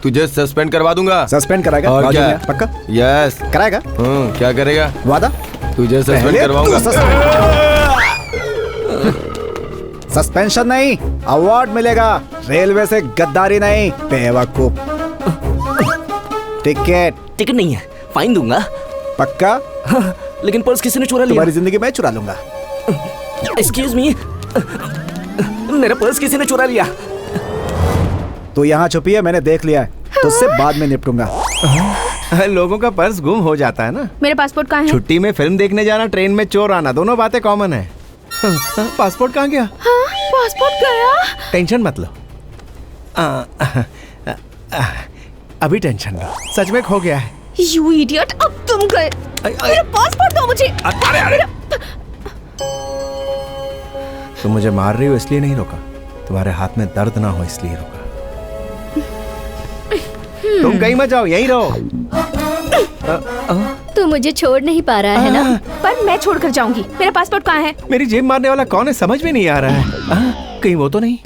तुझे सस्पेंड करवा दूंगा। सस्पेंड कराएगा? और क्या? पक्का? यस कराएगा। क्या करेगा? वादा? तुझे सस्पेंड करवाऊंगा। सस्पेंशन नहीं, अवार्ड मिलेगा। रेलवे से गद्दारी नहीं, बेवकूफ। टिकट नहीं है, फाइन दूंगा। पक्का? लेकिन पर्स किसी ने चुरा लिया। तुम्हारी जिंदगी मैं चुरा लूंगा। एक्सक्यूज मी, मेरा पर्स किसी ने चुरा लिया। तू यहाँ छुपी है, मैंने देख लिया है, तो उससे बाद में निपटूंगा। लोगों का पर्स गुम हो जाता है ना। मेरा पासपोर्ट कहाँ है? छुट्टी में फिल्म देखने जाना, ट्रेन में चोर आना, दोनों बातें कॉमन है। पासपोर्ट कहाँ गया? हाँ, पासपोर्ट गया। टेंशन मत लो। अभी टेंशन लो, सच में खो गया है। You idiot, अब तुम गए। मेरा पासपोर्ट दो मुझे। अरे तुम मुझे मार रही हो इसलिए नहीं रोका, तुम्हारे हाथ में दर्द ना हो इसलिए रोका। तुम कहीं मत जाओ, यहीं रहो। तू मुझे छोड़ नहीं पा रहा है ना? पर मैं छोड़कर जाऊंगी। मेरा पासपोर्ट कहाँ है? मेरी जेब मारने वाला कौन है समझ में नहीं आ रहा है। कहीं वो तो नहीं?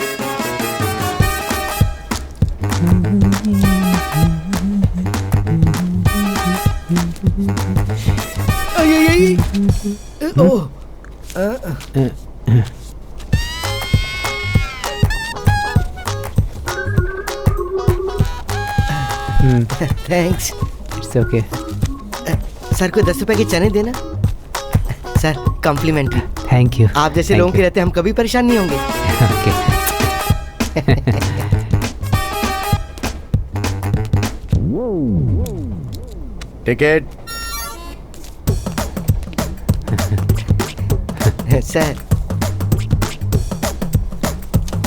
थैंक्स। It's okay. सर को 10 रुपए के चने देना। Sir complimentary. Thank you. आप जैसे लोगों के रहते हम कभी परेशान नहीं होंगे। टिकट। Sir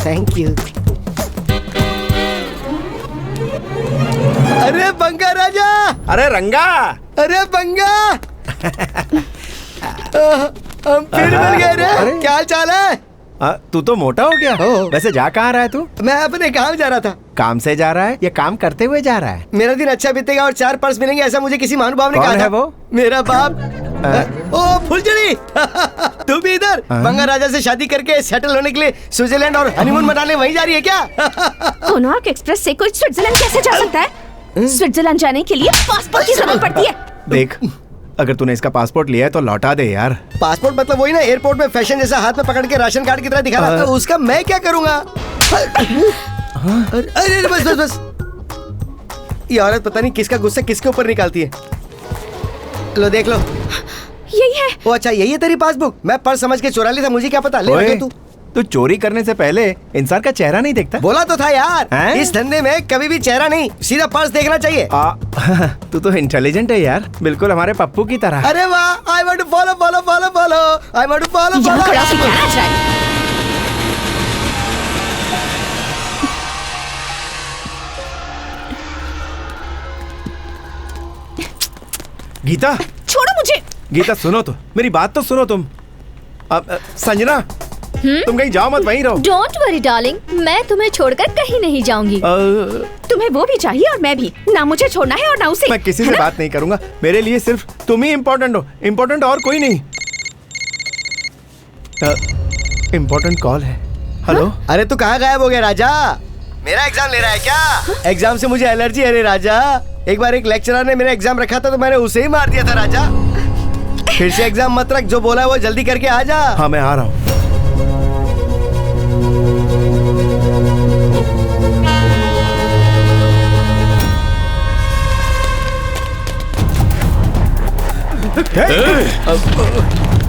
thank you. अरे बंगा राजा! अरे रंगा! अरे बंगा! हम फिर मिल गए रे। क्या हाल चाल है? तू तो मोटा हो गया। वैसे जा कहाँ रहा है तू? मैं अपने काम जा रहा था। काम से जा रहा है या काम करते हुए जा रहा है? मेरा दिन अच्छा बीतेगा और 4 पर्स मिलेंगे, ऐसा मुझे किसी महानुभाव ने कहा था। कौन है वो? मेरा बाप। ओ फुलझड़ी! तू भी इधर? बंगा राजा से शादी करके सेटल होने के लिए स्विट्जरलैंड और हनीमून मनाने वहीं जा रही है क्या? कोनार्क एक्सप्रेस से कोई स्विट्जरलैंड कैसे जा सकता है? स्विट्जरलैंड जाने के लिए पासपोर्ट की जरूरत पड़ती है। देख, अगर तूने इसका पासपोर्ट लिया है तो लौटा दे यार। पासपोर्ट मतलब वही ना, एयरपोर्ट में फैशन जैसा हाथ में पकड़ के राशन कार्ड की तरह दिखा रहा था। उसका मैं क्या करूंगा? अरे बस बस बस। ये औरत पता नहीं किसका गुस्सा किसके ऊपर निकालती है। लो देख लो, यही है। ओ अच्छा, यही है तेरी पासबुक। मैं पर्स समझ के चुरा ली था, मुझे क्या पता। ले रखे तू। तू चोरी करने से पहले इंसान का चेहरा नहीं देखता? बोला तो था यार, इस धंधे में कभी भी चेहरा नहीं, सीधा पर्स देखना चाहिए। तू तो इंटेलिजेंट है यार, बिल्कुल हमारे पप्पू की तरह। अरे वाह, I want to follow follow follow follow, I want to follow follow. Gita छोड़ो मुझे। गीता सुनो तो, मेरी बात तो सुनो तुम। संजना, तुम कहीं जाओ मत, वहीं रहो। डोंट वरी डार्लिंग, मैं तुम्हें छोड़कर कहीं नहीं जाऊंगी। तुम्हें वो भी चाहिए और मैं भी। ना मुझे छोड़ना है और ना उसे। मैं किसी से बात नहीं करूंगा, मेरे लिए सिर्फ तुम ही इम्पोर्टेंट हो, इम्पोर्टेंट और कोई नहीं। इम्पोर्टेंट कॉल है। हेलो। अरे तू कहाँ गायब हो गया राजा? मेरा एग्जाम ले रहा है क्या? एग्जाम से मुझे एलर्जी है रे राजा। एक बार एक लेक्चरर ने मेरा एग्जाम रखा था तो मैंने उसे ही मार दिया था राजा। फिर से एग्जाम मत रख, जो बोला है वो जल्दी करके आ जा। हाँ मैं आ रहा हूँ।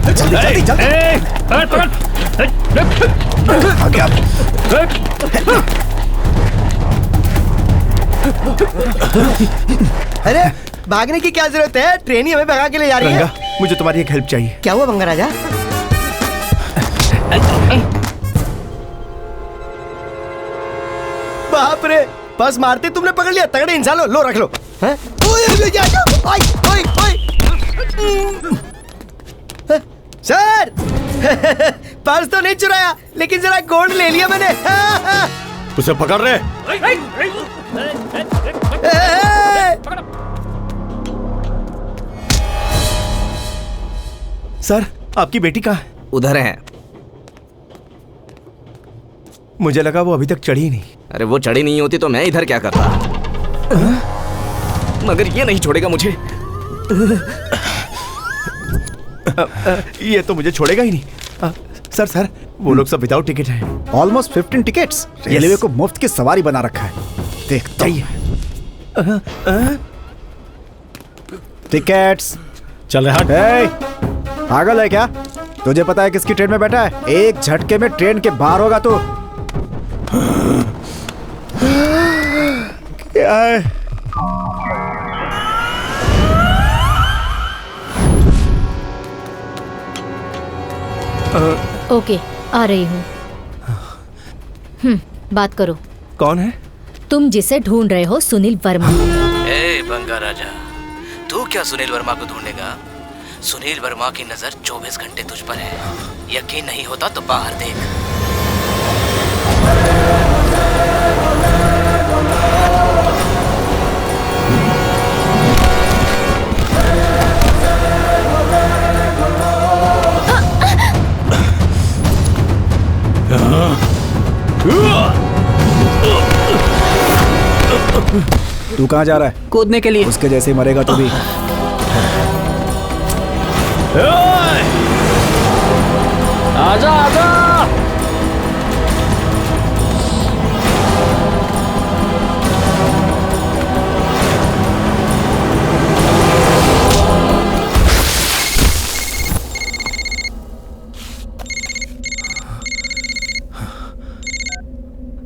जल्दी जल्दी जल्दी। अरे भागने की क्या जरूरत है, ट्रेन ही हमें भगा के ले जा रही है। मुझे तुम्हारी एक हेल्प चाहिए। क्या हुआ बंगा राजा? बाप रे, बस मारते तुमने पकड़ लिया। तगड़े इंसान लो रख लो। सर पर्स तो नहीं चुराया, लेकिन जरा गोल्ड ले लिया मैंने। उसे पकड़ रहे। सर आपकी बेटी कहाँ है? उधर है। मुझे लगा वो अभी तक चढ़ी नहीं। अरे वो चढ़ी नहीं होती तो मैं इधर क्या करता, मगर ये नहीं छोड़ेगा मुझे। ये तो मुझे छोड़ेगा ही नहीं। सर वो लोग सब विदाउट टिकट हैं। Almost 15 tickets. रेलवे को मुफ्त की सवारी बना रखा है। देख चाहिए टिकट्स। चल रहा है। पागल है क्या? तुझे पता है किसकी ट्रेन में बैठा है? एक झटके में ट्रेन के बाहर होगा तो। क्या है? ओके, आ रही हूँ। बात करो। कौन है? तुम जिसे ढूंढ रहे हो, सुनील वर्मा। ए बंगा राजा, तू क्या सुनील वर्मा को ढूंढेगा? सुनील वर्मा की नजर 24 घंटे तुझ पर है। यकीन नहीं होता तो बाहर देख। तू कहाँ जा रहा है? कूदने के लिए। उसके जैसे ही मरेगा तू भी। आजा आजा।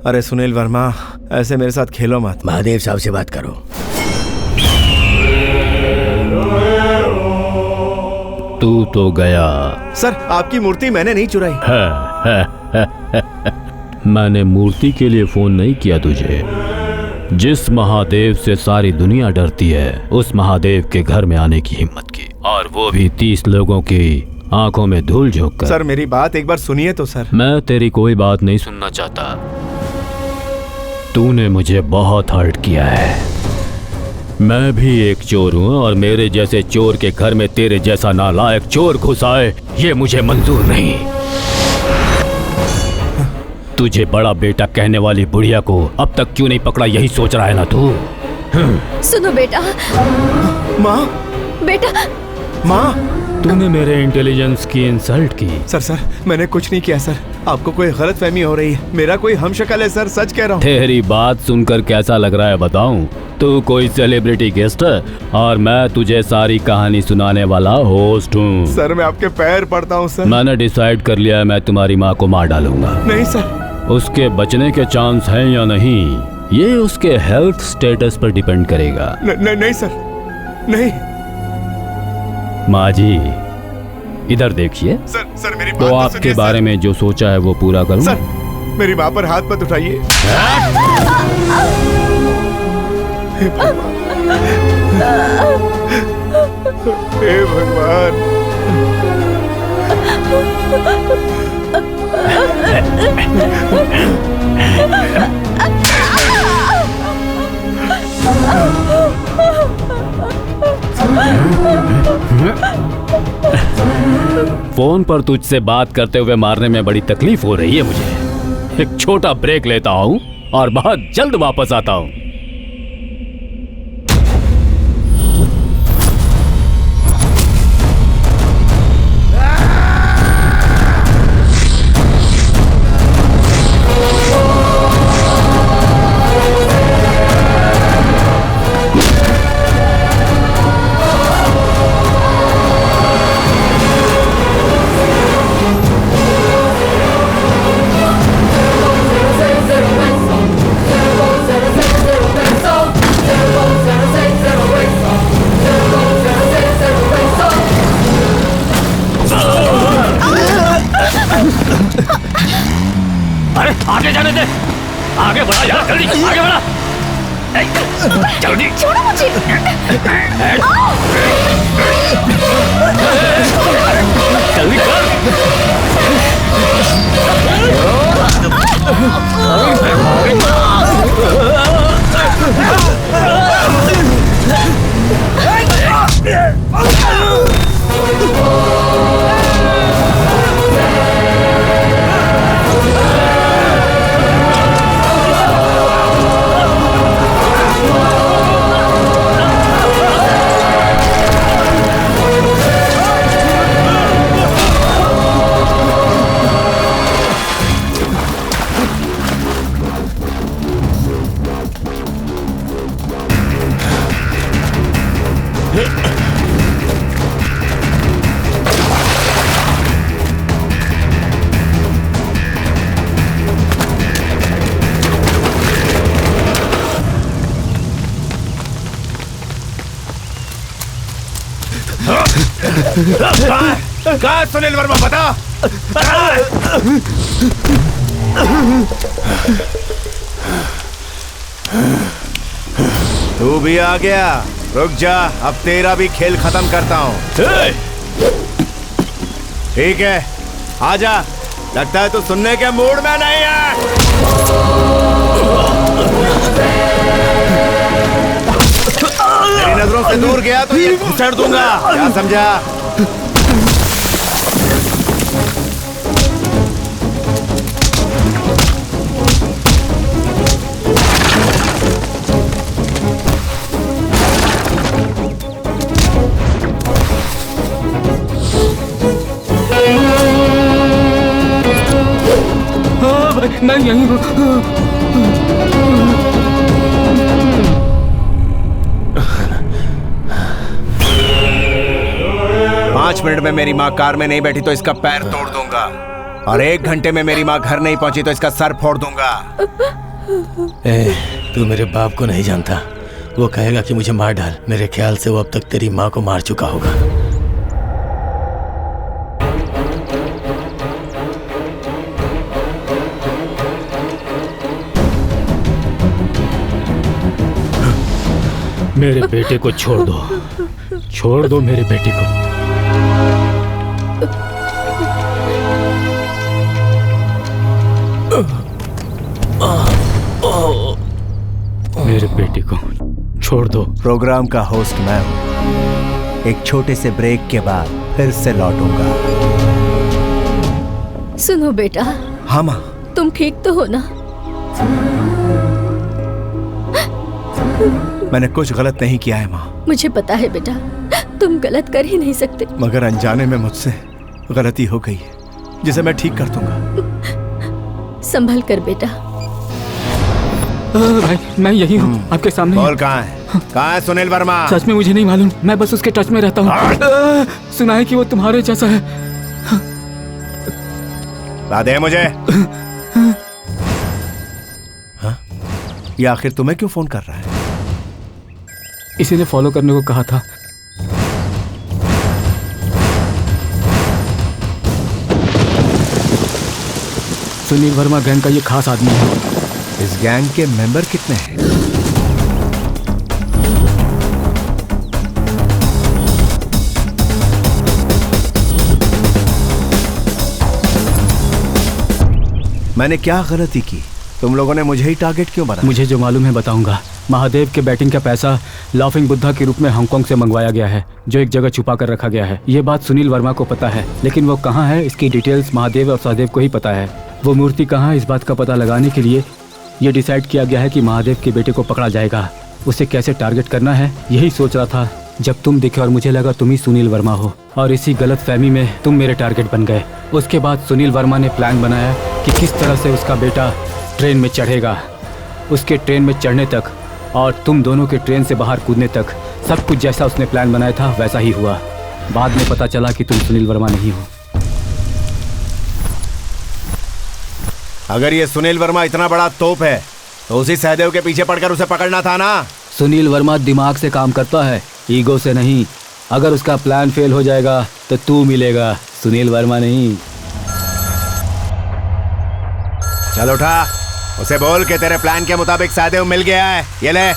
अरे सुनील वर्मा, ऐसे मेरे साथ खेलो मत। महादेव साहब से बात करो। तू तो गया। सर आपकी मूर्ति मैंने नहीं चुराई। मैंने मूर्ति के लिए फोन नहीं किया तुझे। जिस महादेव से सारी दुनिया डरती है, उस महादेव के घर में आने की हिम्मत की, और वो भी 30 लोगों की आंखों में धूल झोंक कर। सर मेरी बात एक बार सुनिए तो सर। मैं तेरी कोई बात नहीं सुनना चाहता। तूने मुझे बहुत हर्ट किया है। मैं भी एक चोर हूँ, और मेरे जैसे चोर के घर में तेरे जैसा नालायक चोर घुस आए, ये मुझे मंजूर नहीं। तुझे बड़ा बेटा कहने वाली बुढ़िया को अब तक क्यों नहीं पकड़ा, यही सोच रहा है ना तू? सुनो बेटा। माँ। बेटा। माँ। तूने मेरे इंटेलिजेंस की इंसल्ट की। सर मैंने कुछ नहीं किया सर। आपको कोई गलतफहमी हो रही है। मेरा कोई हमशक्ल है सर, सच कह रहा हूँ। तेरी बात सुनकर कैसा लग रहा है बताऊं? तू कोई सेलिब्रिटी गेस्ट है, और मैं तुझे सारी कहानी सुनाने वाला होस्ट हूँ। सर मैं आपके पैर पड़ता हूँ सर। मैंने डिसाइड कर लिया है, मैं तुम्हारी माँ को मार डालूंगा। नहीं सर। उसके बचने के चांस हैं या नहीं, ये उसके हेल्थ स्टेटस पर डिपेंड करेगा। नहीं सर, नहीं। माँ जी इधर देखिए। सर मेरी तो आपके बारे में जो सोचा है वो पूरा करूं। सर मेरी माँ पर हाथ मत उठाइए। हे भगवान। फोन पर तुझसे बात करते हुए मारने में बड़ी तकलीफ हो रही है मुझे। एक छोटा ब्रेक लेता हूँ और बहुत जल्द वापस आता हूँ। आगे जाने दे, आगे बढ़ा यार, जल्दी आगे बढ़ा, जल्दी। छोड़ो मुझे। जल्दी कर। कहाँ सुनील वर्मा, बता। तू भी आ गया, रुक जा, अब तेरा भी खेल खत्म करता हूँ। ठीक है, आजा, लगता है तू सुनने के मूड में नहीं है। तेरी नजरों से दूर गया तो ये घुसड़ दूंगा, क्या समझा? मैं यहीं हूँ। 5 मिनट में मेरी माँ कार में नहीं बैठी तो इसका पैर तोड़ दूंगा, और 1 घंटे में मेरी माँ घर नहीं पहुंची तो इसका सर फोड़ दूंगा। तू मेरे बाप को नहीं जानता, वो कहेगा कि मुझे मार डाल। मेरे ख्याल से वो अब तक तेरी माँ को मार चुका होगा। मेरे बेटे को छोड़ दो मेरे बेटे को। मेरे बेटे को छोड़ दो। प्रोग्राम का होस्ट मैं हूँ, एक छोटे से ब्रेक के बाद फिर से लौटूंगा। सुनो बेटा। हाँ माँ। तुम ठीक तो हो ना? मैंने कुछ गलत नहीं किया है माँ। मुझे पता है बेटा, तुम गलत कर ही नहीं सकते। मगर अनजाने में मुझसे गलती हो गई है, जिसे मैं ठीक कर दूंगा। संभल कर बेटा। भाई मैं यही हूँ, आपके सामने। और कहाँ है? कहाँ है सुनील वर्मा? सच में मुझे नहीं मालूम, मैं बस उसके टच में रहता हूँ। सुना है कि वो तुम्हारे जैसा है। बता दे मुझे। हाँ? ये आखिर तुम्हें क्यों फोन कर रहा है? इसी ने फॉलो करने को कहा था। सुनील वर्मा गैंग का ये खास आदमी है। इस गैंग के मेंबर कितने हैं? मैंने क्या गलती की? तुम लोगों ने मुझे ही टारगेट क्यों बनाया? मुझे जो मालूम है बताऊंगा। महादेव के बैटिंग का पैसा लाफिंग बुद्धा के रूप में हांगकांग से मंगवाया गया है, जो एक जगह छुपा कर रखा गया है। ये बात सुनील वर्मा को पता है, लेकिन वो कहाँ है इसकी डिटेल्स महादेव और सहदेव को ही पता है। वो मूर्ति कहाँ है इस बात का पता लगाने के लिए ये डिसाइड किया गया है कि महादेव के बेटे को पकड़ा जाएगा। उसे कैसे टारगेट करना है यही सोच रहा था जब तुम दिखे और मुझे लगा तुम ही सुनील वर्मा हो, और इसी गलत फहमी में तुम मेरे टारगेट बन गए। उसके बाद सुनील वर्मा ने प्लान बनाया कि किस तरह से उसका बेटा ट्रेन में चढ़ेगा। उसके ट्रेन में चढ़ने तक और तुम दोनों के ट्रेन से बाहर कूदने तक सब कुछ जैसा उसने प्लान बनाया था वैसा ही हुआ। बाद में पता चला कि तुम सुनील वर्मा नहीं हो। अगर ये सुनील वर्मा इतना बड़ा तोप है तो उसी सहदेव के पीछे पड़कर उसे पकड़ना था ना। सुनील वर्मा दिमाग से काम करता है, ईगो से नहीं। अगर उसका प्लान फेल हो जाएगा तो तू मिलेगा, सुनील वर्मा नहीं। चल उठा, उसे बोल के तेरे प्लान के मुताबिक सहदेव मिल गया है। ये ले।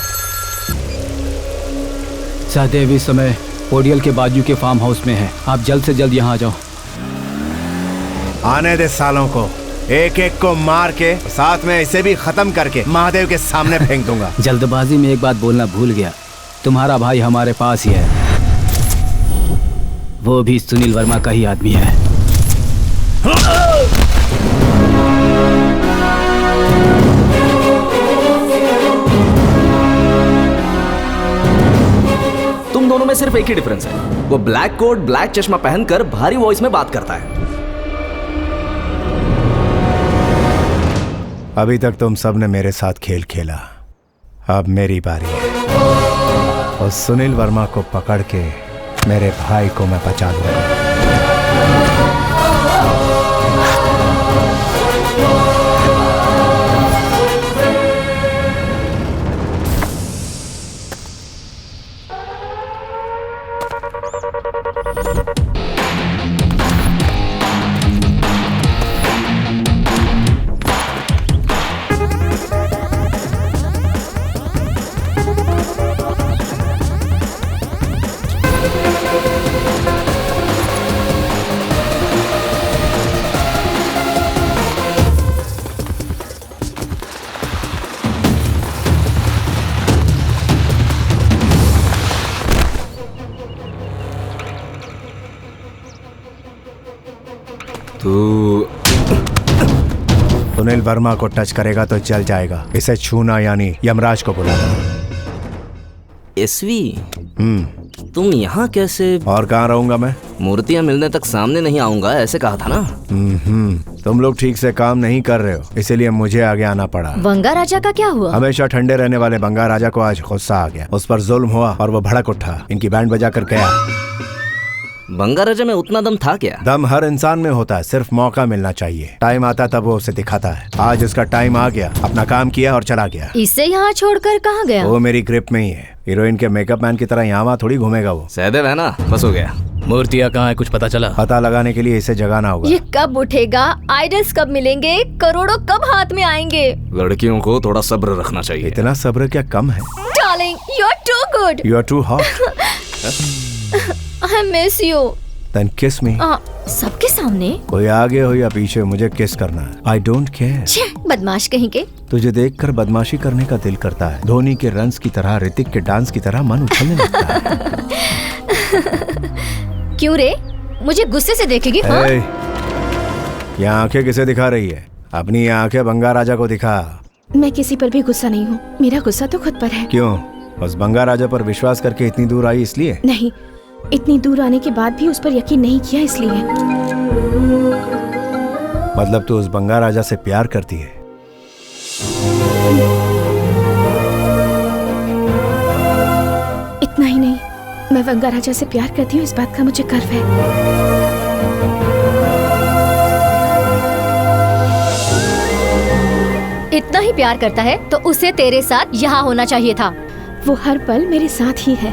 सहदेव इस समय ओडियल के बाजू के फार्म हाउस में है। आप जल्द से जल्द यहाँ आ जाओ। आने दे सालों को, एक एक को मार के साथ में इसे भी खत्म करके महादेव के सामने फेंक दूंगा। जल्दबाजी में एक बात बोलना भूल गया, तुम्हारा भाई हमारे पास ही है, वो भी सुनील वर्मा का ही आदमी है। तुम दोनों में सिर्फ एक ही डिफरेंस है, वो ब्लैक कोट ब्लैक चश्मा पहनकर भारी वॉइस में बात करता है। अभी तक तुम सब ने मेरे साथ खेल खेला, अब मेरी बारी है और सुनील वर्मा को पकड़ के मेरे भाई को मैं बचा लूंगा। सुनील वर्मा को टच करेगा तो जल जाएगा, इसे छूना यानी यमराज को बुलाना। एसवी, तुम यहाँ कैसे? और कहाँ रहूंगा मैं? मूर्तियाँ मिलने तक सामने नहीं आऊंगा ऐसे कहा था ना। तुम लोग ठीक से काम नहीं कर रहे हो, इसीलिए मुझे आगे आना पड़ा। बंगा राजा का क्या हुआ? हमेशा ठंडे रहने वाले बंगा राजा को आज गुस्सा आ गया, उस पर जुल्म हुआ और वो भड़क उठा, इनकी बैंड बजा कर गया। बंगा राजा में उतना दम था क्या? दम हर इंसान में होता है, सिर्फ मौका मिलना चाहिए। टाइम आता तब वो उसे दिखाता है। आज उसका टाइम आ गया, अपना काम किया और चला गया। इसे यहाँ छोड़कर कहाँ गया? वो मेरी ग्रिप में ही है। हीरोइन के मेकअप मैन की तरह यहाँ वहाँ थोड़ी घूमेगा वो। सहदेव है ना, बस हो गया। मूर्तियाँ कहाँ है, कुछ पता चला? पता लगाने के लिए इसे जगाना होगा। ये कब उठेगा? आइडल्स कब मिलेंगे? करोड़ों कब हाथ में आएंगे? लड़कियों को थोड़ा सब्र रखना चाहिए। इतना सब्र क्या कम है? Darling, you are too good. You are too hot. I miss you. Then kiss me. सबके सामने? कोई आगे हो या पीछे, मुझे किस करना है। I don't care. छे, बदमाश कहीं के। तुझे देखकर बदमाशी करने का दिल करता है। धोनी के रन्स की तरह, ऋतिक के डांस की तरह मन उछलने लगता है। क्यों रे? मुझे गुस्से से देखेगी? हाँ? ये आंखें किसे दिखा रही है? अपनी आंखें बंगा राजा को दिखा। मैं किसी पर भी गुस्सा नहीं हूँ, मेरा गुस्सा तो खुद पर है। क्यों? बस बंगा राजा पर विश्वास करके इतनी दूर आई इसलिए? नहीं, इतनी दूर आने के बाद भी उस पर यकीन नहीं किया इसलिए। मतलब तू उस बंगा राजा से प्यार करती है? इतना ही नहीं, मैं बंगा राजा से प्यार करती हूँ, इस बात का मुझे गर्व है। इतना ही प्यार करता है तो उसे तेरे साथ यहाँ होना चाहिए था। वो हर पल मेरे साथ ही है।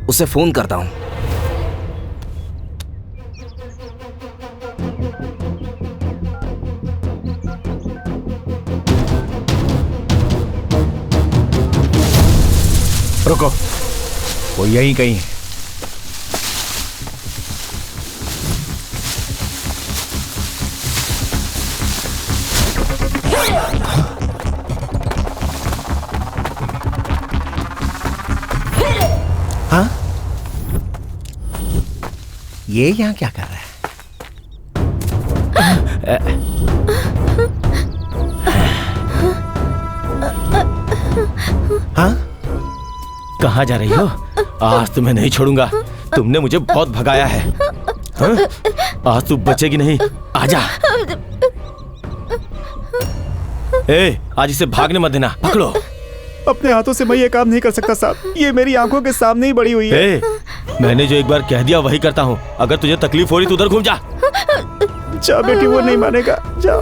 उसे फोन करता हूँ। रुको, वो यहीं कहीं है। हाँ? ये यहाँ क्या कर रहा है? हाँ? कहाँ जा रही हो? आज तुम्हें नहीं छोड़ूंगा। तुमने मुझे बहुत भगाया है। हाँ? आज तू बचेगी नहीं। आजा। ए, आज इसे भागने मत देना। पकड़ो। अपने हाथों से मैं ये काम नहीं कर सकता साहब, ये मेरी आंखों के सामने ही बड़ी हुई है। ए, मैंने जो एक बार कह दिया वही करता हूँ। अगर तुझे तकलीफ हो रही तो उधर घूम जा। जा बेटी, वो नहीं मानेगा। जा।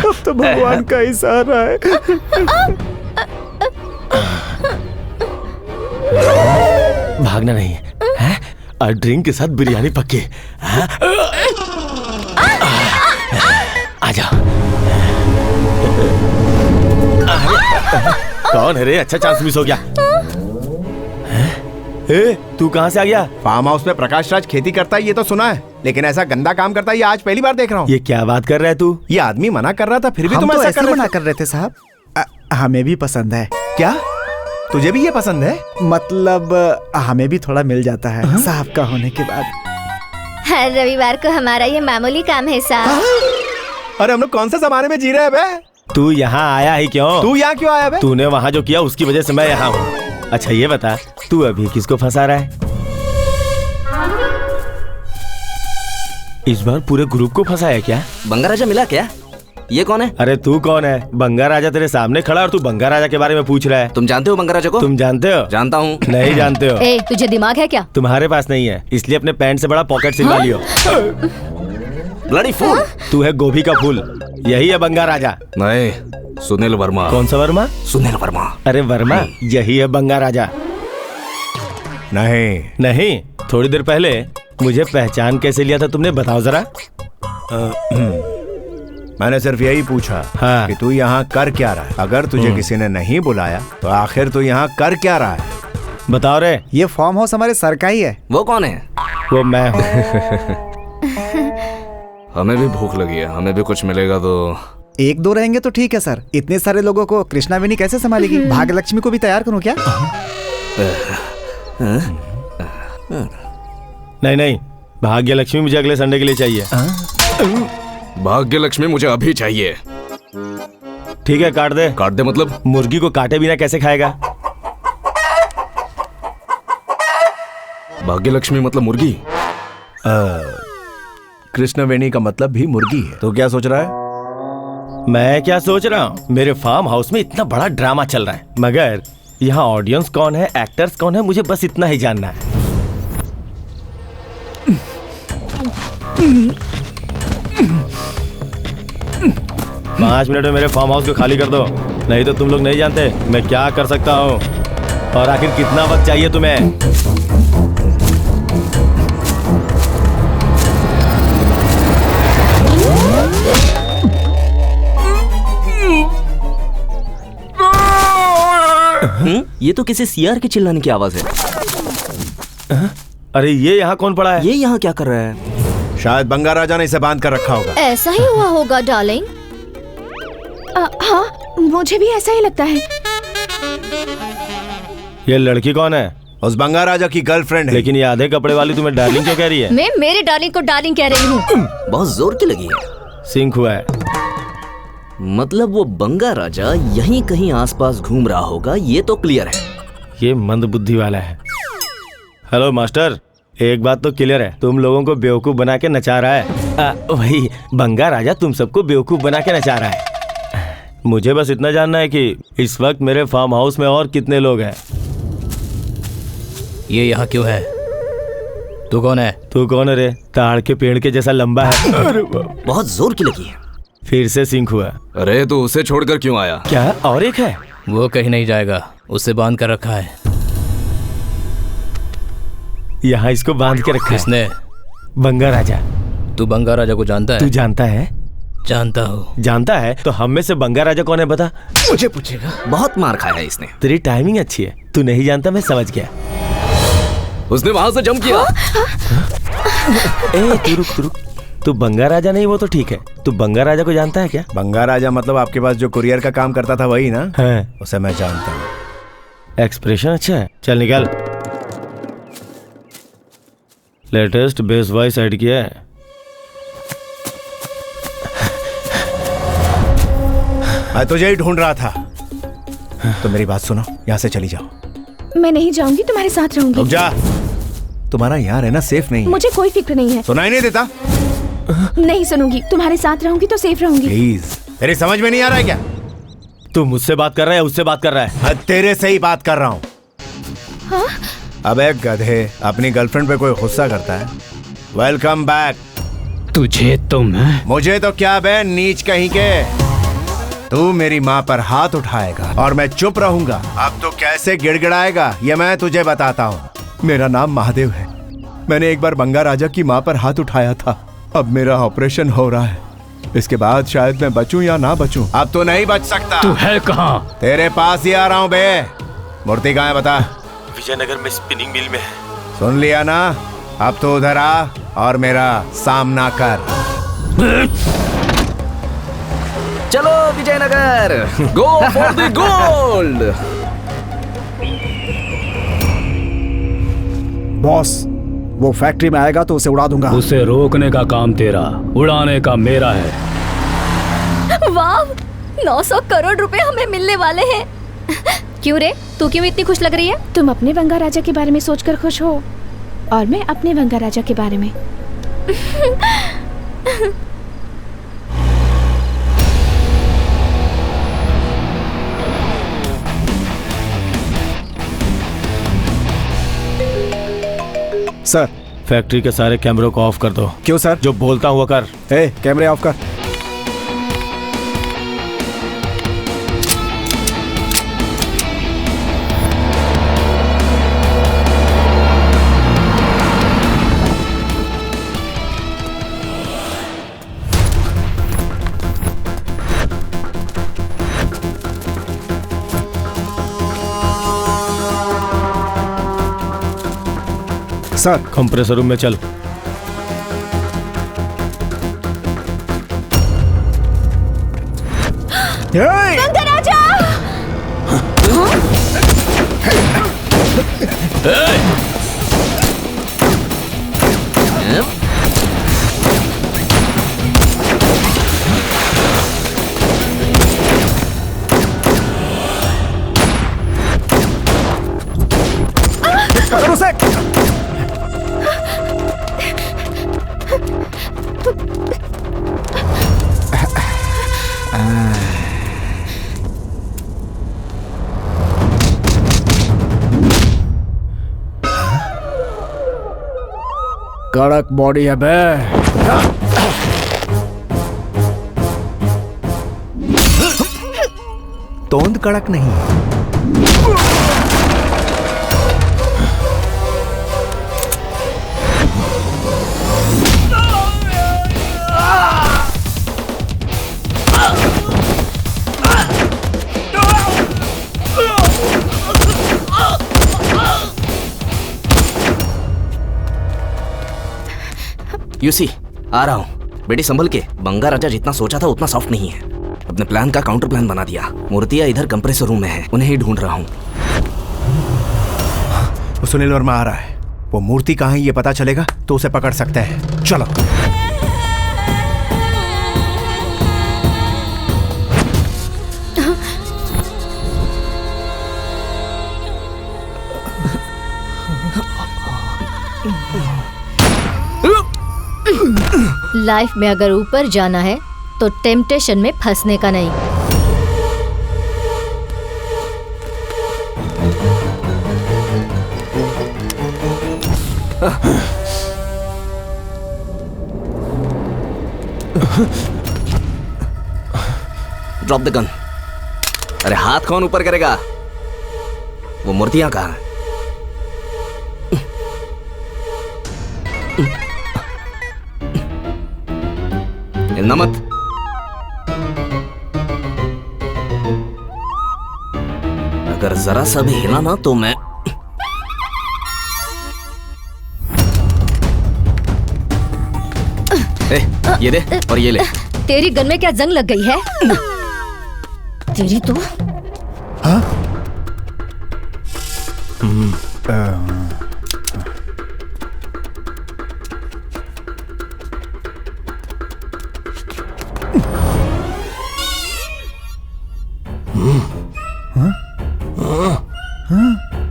अब तो भगवान का ही सहारा है। भागना नहीं है? और ड्रिंक के साथ बिरयानी पक्के। आजा। कौन है रे? अच्छा चांस मिस हो गया। ए, तू कहाँ से आ गया? फार्म हाउस में प्रकाश राज खेती करता है ये तो सुना है, लेकिन ऐसा गंदा काम करता है ये आज पहली बार देख रहा हूँ। ये क्या बात कर रहा है तू? ये आदमी मना कर रहा था फिर भी हम तुम तो ऐसा ऐसे मना कर रहे थे साहब। हमें भी पसंद है। क्या तुझे भी ये पसंद है? मतलब हमें भी थोड़ा मिल जाता है साहब का होने के बाद। हर रविवार को हमारा ये मामूली काम है साहब। अरे हम लोग कौन से जमाने में जी रहे हैं बे? तू यहाँ आया ही क्यों? तू यहाँ क्यों आया बे? तूने वहाँ जो किया उसकी वजह से मैं यहाँ हूँ। अच्छा ये बता, तू अभी किसको फंसा रहा है? इस बार पूरे ग्रुप को फंसाया क्या? बंगा राजा मिला क्या? ये कौन है? अरे तू कौन है? बंगा राजा तेरे सामने खड़ा और तू बंगा राजा के बारे में पूछ रहा है। तुम जानते हो बंगा राजा को? तुम जानते हो? जानता हूँ। नहीं जानते हो? ए, तुझे दिमाग है क्या? तुम्हारे पास नहीं है, इसलिए अपने पैंट से बड़ा पॉकेट सिलवा लियो। Bloody fool. तू है गोभी का फूल, यही है बंगा राजा। नहीं, सुनील वर्मा। कौन सा वर्मा? सुनील वर्मा। अरे वर्मा, यही है बंगा राजा। नहीं, थोड़ी देर पहले मुझे पहचान कैसे लिया था तुमने, बताओ जरा। मैंने सिर्फ यही पूछा कि तू यहाँ कर क्या रहा है। अगर तुझे किसी ने नहीं बुलाया तो आखिर तू यहाँ कर क्या रहा है? बताओ रे। ये फार्म हाउस हमारे सर का ही है। वो कौन है? वो मैं हूँ। हमें भी भूख लगी है, हमें भी कुछ मिलेगा तो। एक दो रहेंगे तो ठीक है सर, इतने सारे लोगों को कृष्णावेनी कैसे संभालेगी? भाग्यलक्ष्मी को भी तैयार करूँ क्या? नहीं, भाग्यलक्ष्मी मुझे अगले संडे के लिए चाहिए। भाग्य लक्ष्मी मुझे अभी चाहिए। ठीक है, काट दे। काट दे मतलब? मुर्गी को काटे बिना कैसे खाएगा? भाग्य लक्ष्मी मतलब मुर्गी? कृष्णवेणी का मतलब भी मुर्गी है। तो क्या सोच रहा है? मैं क्या सोच रहा हूँ, मेरे फार्म हाउस में इतना बड़ा ड्रामा चल रहा है, मगर यहाँ ऑडियंस कौन है, एक्टर्स कौन है, मुझे बस इतना ही जानना है। 5 मिनट में मेरे फार्म हाउस को खाली कर दो, नहीं तो तुम लोग नहीं जानते मैं क्या कर सकता हूँ। और आखिर कितना वक्त चाहिए तुम्हें? ये तो किसी सीआर के चिल्लाने की आवाज है। अरे ये यहाँ कौन पड़ा है? ये यहाँ क्या कर रहा है? शायद बंगा राजा ने इसे बांध कर रखा होगा। ऐसा ही हुआ होगा डार्लिंग। हाँ, मुझे भी ऐसा ही लगता है। ये लड़की कौन है? उस बंगा राजा की गर्लफ्रेंड है। लेकिन ये आधे कपड़े वाली तुम्हें डार्लिंग क्यों कह रही है? मैं मेरे डार्लिंग को डार्लिंग कह रही हूँ। बहुत जोर की लगी है। सिंक हुआ है। मतलब वो बंगा राजा यहीं कहीं आसपास घूम रहा होगा, ये तो क्लियर है। ये मंद बुद्धि वाला है। हेलो मास्टर, एक बात तो क्लियर है, तुम लोगों को बेवकूफ बना के नचा रहा है। वही बंगा राजा तुम सबको बेवकूफ बना के नचा रहा है। मुझे बस इतना जानना है कि इस वक्त मेरे फार्म हाउस में और कितने लोग हैं। ये यहाँ क्यों है? तू कौन है? तू कौन है रे? ताड़ के पेड़ के जैसा लंबा है। बहुत जोर की लगी है। फिर से सिंक हुआ। अरे तो उसे छोड़कर क्यों आया? क्या और एक है? वो कहीं नहीं जाएगा, उसे बांध कर रखा है। यहाँ इसको बांध के रखा है। किसने? बंगा राजा। तू बंगा राजा को जानता है? तू जानता है? जानता हूँ। जानता है तो हम में से बंगा राजा कौन है बता? मुझे पूछेगा? बहुत मार खाया है इसने। तेरी टाइमिंग अच्छी है, तू नहीं जानता मैं समझ गया। उसने वहां से जंप किया। ए तू रुक। तू बंगा राजा नहीं वो तो ठीक है, तू बंगा राजा को जानता है क्या? बंगा राजा मतलब आपके पास जो कुरियर का काम करता था वही ना? हाँ। उसे मैं जानता हूँ। एक्सप्रेशन अच्छा है, चल निकल। लेटेस्ट बेस वॉइस ऐड किया है। मैं तुझे ही ढूंढ रहा था। तो मेरी बात सुनो, यहाँ से चली जाओ। मैं नहीं जाऊंगी, तुम्हारे साथ रहूंगी। रुक जा, तुम्हारा यहाँ रहना सेफ नहीं है। मुझे कोई फिक्र नहीं है। सुनाई नहीं देता? नहीं सुनूंगी, तुम्हारे साथ रहूंगी तो सेफ रहूंगी। प्लीज, तेरी समझ में नहीं आ रहा है क्या? तू मुझसे बात कर रहा है उससे बात कर रहा है? तेरे से ही बात कर रहा हूँ। हाँ? अबे गधे, अपनी गर्लफ्रेंड पे कोई गुस्सा करता है? Welcome back. तुझे तो मुझे तो क्या बे नीच कहीं के। तू मेरी माँ पर हाथ उठाएगा और मैं चुप रहूंगा। अब तो कैसे गिड़गिड़ाएगा ये मैं तुझे बताता हूँ। मेरा नाम महादेव है। मैंने एक बार बंगा राजा की माँ पर हाथ उठाया था। अब मेरा ऑपरेशन हो रहा है, इसके बाद शायद मैं बचूं या ना बचूं। अब तो नहीं बच सकता। तू है कहाँ? तेरे पास ही आ रहा हूँ बे। मूर्ति कहाँ है बता? विजयनगर में स्पिनिंग मिल में है। सुन लिया ना? अब तो उधर आ और मेरा सामना कर। चलो Vijayanagar, go for the gold. Boss, वो फैक्ट्री में आएगा तो उसे उड़ा दूंगा। उसे रोकने का काम तेरा, उड़ाने का मेरा है। वाह, 900 करोड़ रुपए हमें मिलने वाले हैं। क्यों रे, तू क्यों इतनी खुश लग रही है? तुम अपने बंगा राजा के बारे में सोचकर खुश हो और मैं अपने बंगा राजा के बारे में। सर, फैक्ट्री के सारे कैमरों को ऑफ कर दो। क्यों सर? जो बोलता हुआ कर। कैमरे ऑफ कर। सर, कंप्रेसर रूम में चल। बंगा राजा! कड़क बॉडी है बे। तोंद कड़क नहीं। यूसी, आ रहा हूँ। बेटी संभल के। बंगा राजा जितना सोचा था उतना सॉफ्ट नहीं है। अपने प्लान का काउंटर प्लान बना दिया। मूर्तियाँ इधर कंप्रेसर रूम में है, उन्हें ही ढूंढ रहा हूँ। वो सुनील वर्मा आ रहा है। वो मूर्ति कहाँ है ये पता चलेगा तो उसे पकड़ सकते हैं। चलो। लाइफ में अगर ऊपर जाना है तो टेम्पटेशन में फंसने का नहीं। Drop the gun. अरे हाथ कौन ऊपर करेगा? वो मूर्तियां कहाँ हैं? हिलना मत। अगर जरा सा भी हिला ना तो मैं ये दे और ये ले। तेरी गन में क्या जंग लग गई है? तेरी तो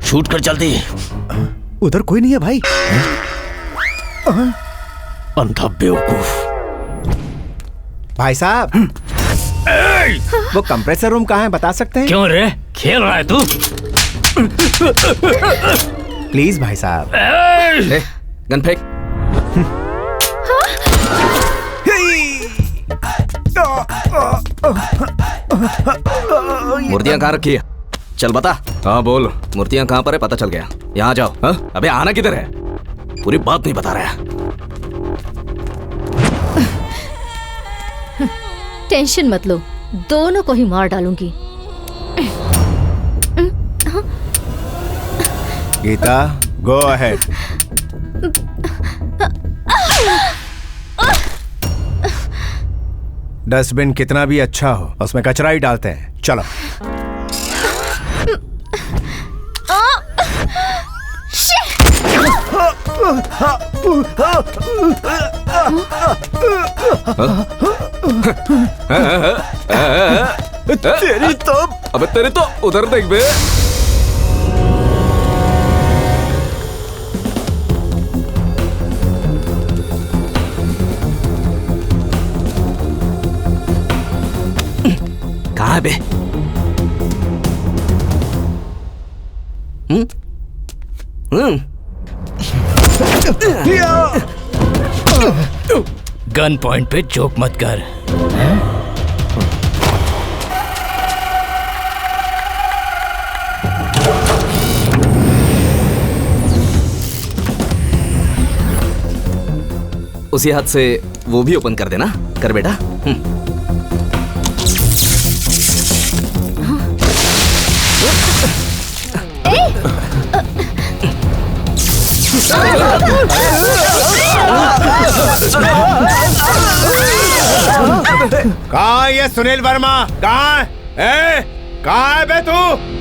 शूट कर जल्दी। उधर कोई नहीं है भाई। अंधा बेवकूफ। भाई साहब, वो कंप्रेसर रूम कहाँ है बता सकते हैं? क्यों रे, खेल रहा है तू? प्लीज भाई साहब। गन फेंक। मूर्तियां कहाँ रखी है? चल बता। हाँ बोल, मूर्तियां कहाँ पर है? पता चल गया। यहाँ जाओ। हाँ? अबे आना किधर है? पूरी बात नहीं बता रहा है। टेंशन मत लो, दोनों को ही मार डालूंगी। Gita, go ahead. डस्टबिन कितना भी अच्छा हो, उसमें कचरा ही डालते हैं। चलो। तेरी तो, अबे तेरी तो उधर देख बे। कहाँ है बे? गन पॉइंट पे जोक मत कर। उसी हाथ से वो भी ओपन कर देना। कर बेटा। कहाँ है ये सुनील वर्मा? कहाँ है? कहाँ है बे तू?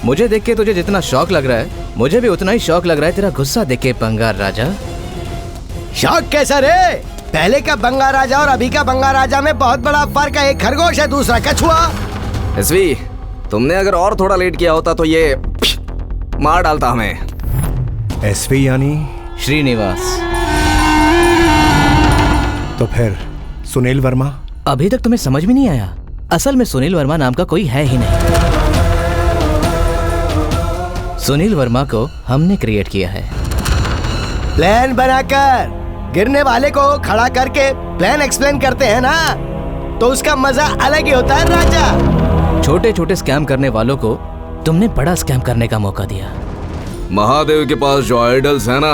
मुझे देख के तुझे जितना शौक लग रहा है, मुझे भी उतना ही शौक लग रहा है तेरा गुस्सा देख के बंगार राजा। शौक कैसा रे? पहले का बंगार राजा और अभी का बंगार राजा में बहुत बड़ा फर्क है। एक खरगोश है, दूसरा कछुआ। एसवी, तुमने अगर और थोड़ा लेट किया होता तो ये मार डालता हमें। एसवी यानी श्रीनिवास। तो फिर सुनील वर्मा? अभी तक तुम्हें समझ में नहीं आया? असल में सुनील वर्मा नाम का कोई है ही नहीं। सुनील वर्मा को हमने क्रिएट किया है। प्लान बनाकर गिरने वाले को खड़ा करके प्लान एक्सप्लेन करते हैं ना, तो उसका मजा अलग ही होता है राजा। छोटे छोटे स्कैम करने वालों को तुमने बड़ा स्कैम करने का मौका दिया। महादेव के पास जो आइडल्स है ना,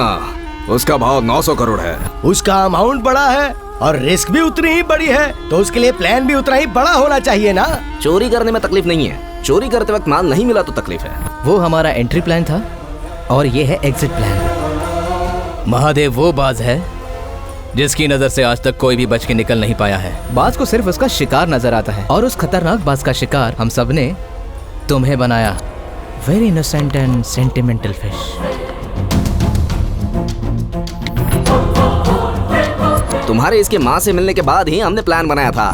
उसका भाव 900 करोड़ है। उसका अमाउंट बड़ा है और रिस्क भी उतनी ही बड़ी है, तो उसके लिए प्लान भी उतना ही बड़ा होना चाहिए ना। चोरी करने में तकलीफ नहीं है, चोरी करते वक्त माल नहीं मिला तो तकलीफ है। वो हमारा एंट्री प्लान था और ये है एग्जिट प्लान। महादेव वो बाज है जिसकी नजर से आज तक कोई भी बच के निकल नहीं पाया है। बाज को सिर्फ उसका शिकार नजर आता है और उस खतरनाक बाज का शिकार हम सब ने तुम्हें बनाया। Very innocent and sentimental fish. तुम्हारे इसके माँ से मिलने के बाद ही हमने प्लान बनाया था।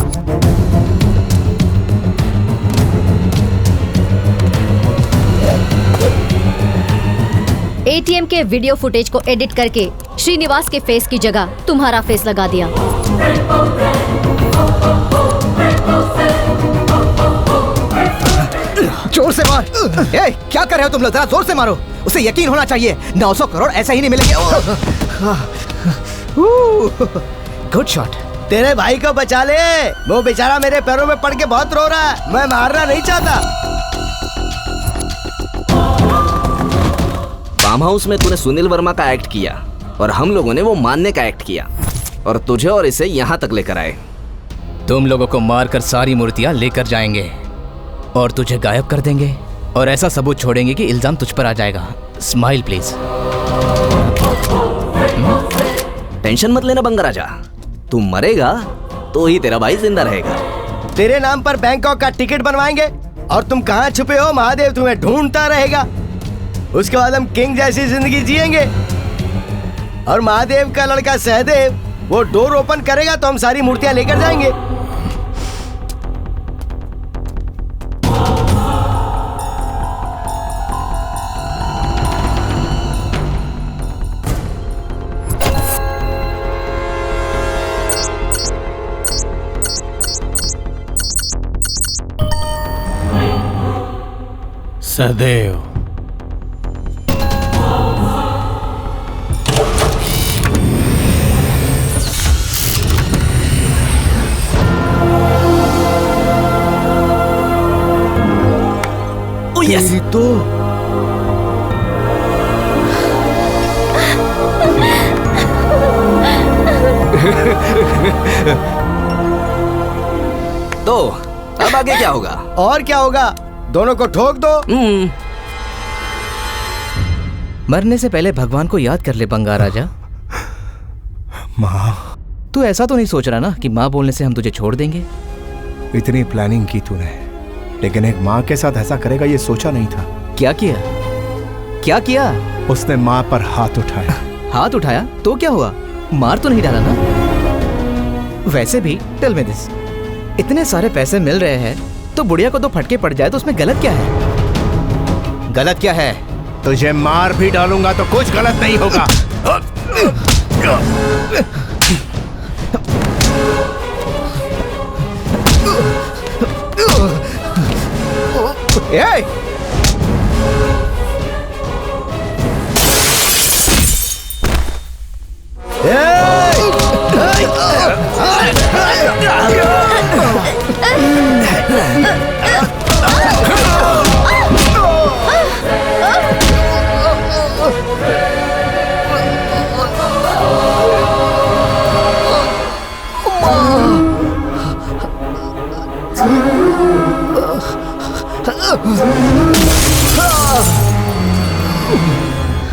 एटीएम के वीडियो फुटेज को एडिट करके श्रीनिवास के फेस की जगह तुम्हारा फेस लगा दिया। जोर से मार। ए, क्या कर रहे हो तुम लोग? जरा जोर से मारो, उसे यकीन होना चाहिए 900 करोड़ ऐसा ही नहीं मिलेंगे। Good shot. तेरे भाई को बचा ले, वो बेचारा मेरे पैरों में पड़ के बहुत रो रहा है। मैं मारना नहीं चाहता। फार्म हाउस में तूने सुनील वर्मा का एक्ट किया और हम लोगों ने वो मानने का एक्ट किया और तुझे और इसे यहाँ तक लेकर आए। तुम लोगों को मारकर सारी मूर्तियां लेकर जाएंगे और तुझे गायब कर देंगे और ऐसा सबूत छोड़ेंगे कि इल्जाम तुझ पर आ जाएगा। Smile please. टेंशन मत लेना बंगा राजा, तू मरेगा तो ही तेरा भाई जिंदा रहेगा। तेरे नाम पर बैंकॉक का टिकट बनवाएंगे और तुम कहाँ छुपे हो महादेव तुम्हें ढूंढता रहेगा। उसके बाद हम किंग जैसी जिंदगी जिएंगे और महादेव का लड़का सहदेव वो डोर ओपन करेगा तो हम सारी मूर्तियां लेकर जाएंगे। सदैव यस तो अब आगे क्या होगा? और क्या होगा, दोनों को ठोक दो। मरने से पहले भगवान को याद कर ले बंगार राजा। माँ, तू ऐसा तो नहीं सोच रहा ना कि माँ बोलने से हम तुझे छोड़ देंगे? इतनी प्लानिंग की तूने, लेकिन एक माँ के साथ ऐसा करेगा ये सोचा नहीं था। क्या किया? क्या किया? उसने माँ पर हाथ उठाया। हाथ उठाया तो क्या हुआ? मार तो नहीं डाला ना? वैसे भी टेल मी दिस, इतने सारे पैसे मिल रहे हैं तो बुढ़िया को दो फटके पड़ जाए तो उसमें गलत क्या है? गलत क्या है? तुझे मार भी डालूंगा तो कुछ गलत नहीं होगा।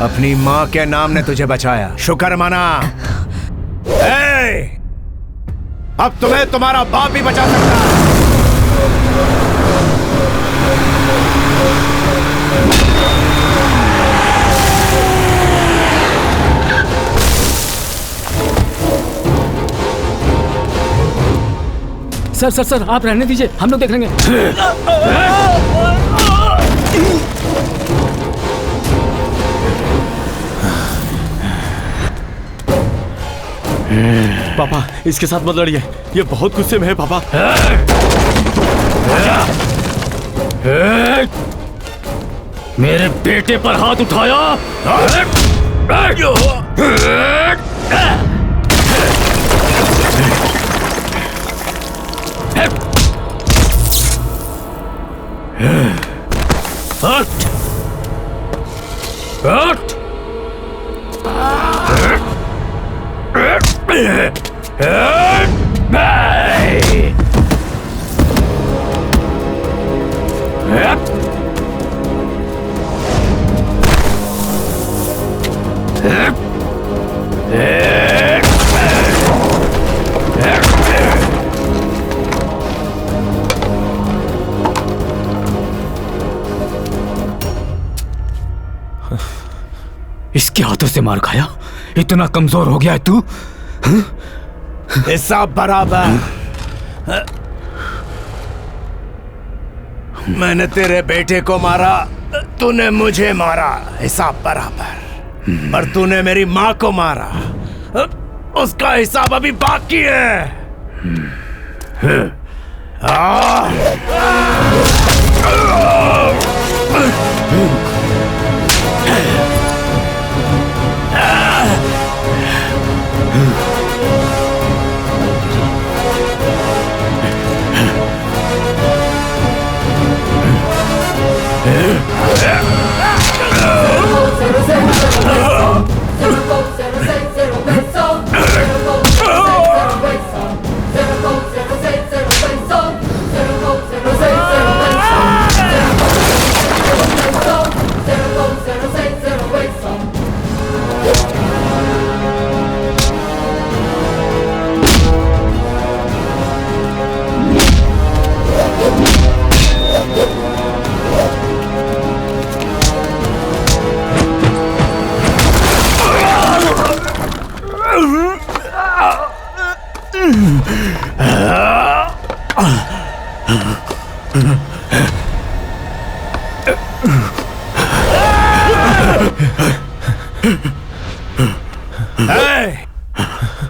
अपनी माँ के नाम ने तुझे बचाया, शुक्र माना। अब तुम्हें तुम्हारा बाप भी बचा सकता है। सर सर सर आप रहने दीजिए, हम लोग देख लेंगे। पापा इसके साथ मत लड़िए, ये बहुत गुस्से में है पापा। मेरे बेटे पर हाथ उठाया। इसके हाथों से मार खाया? इतना कमजोर हो गया है तू? हिसाब बराबर। मैंने तेरे बेटे को मारा, तूने मुझे मारा, हिसाब बराबर। पर तूने मेरी माँ को मारा, उसका हिसाब अभी बाकी है।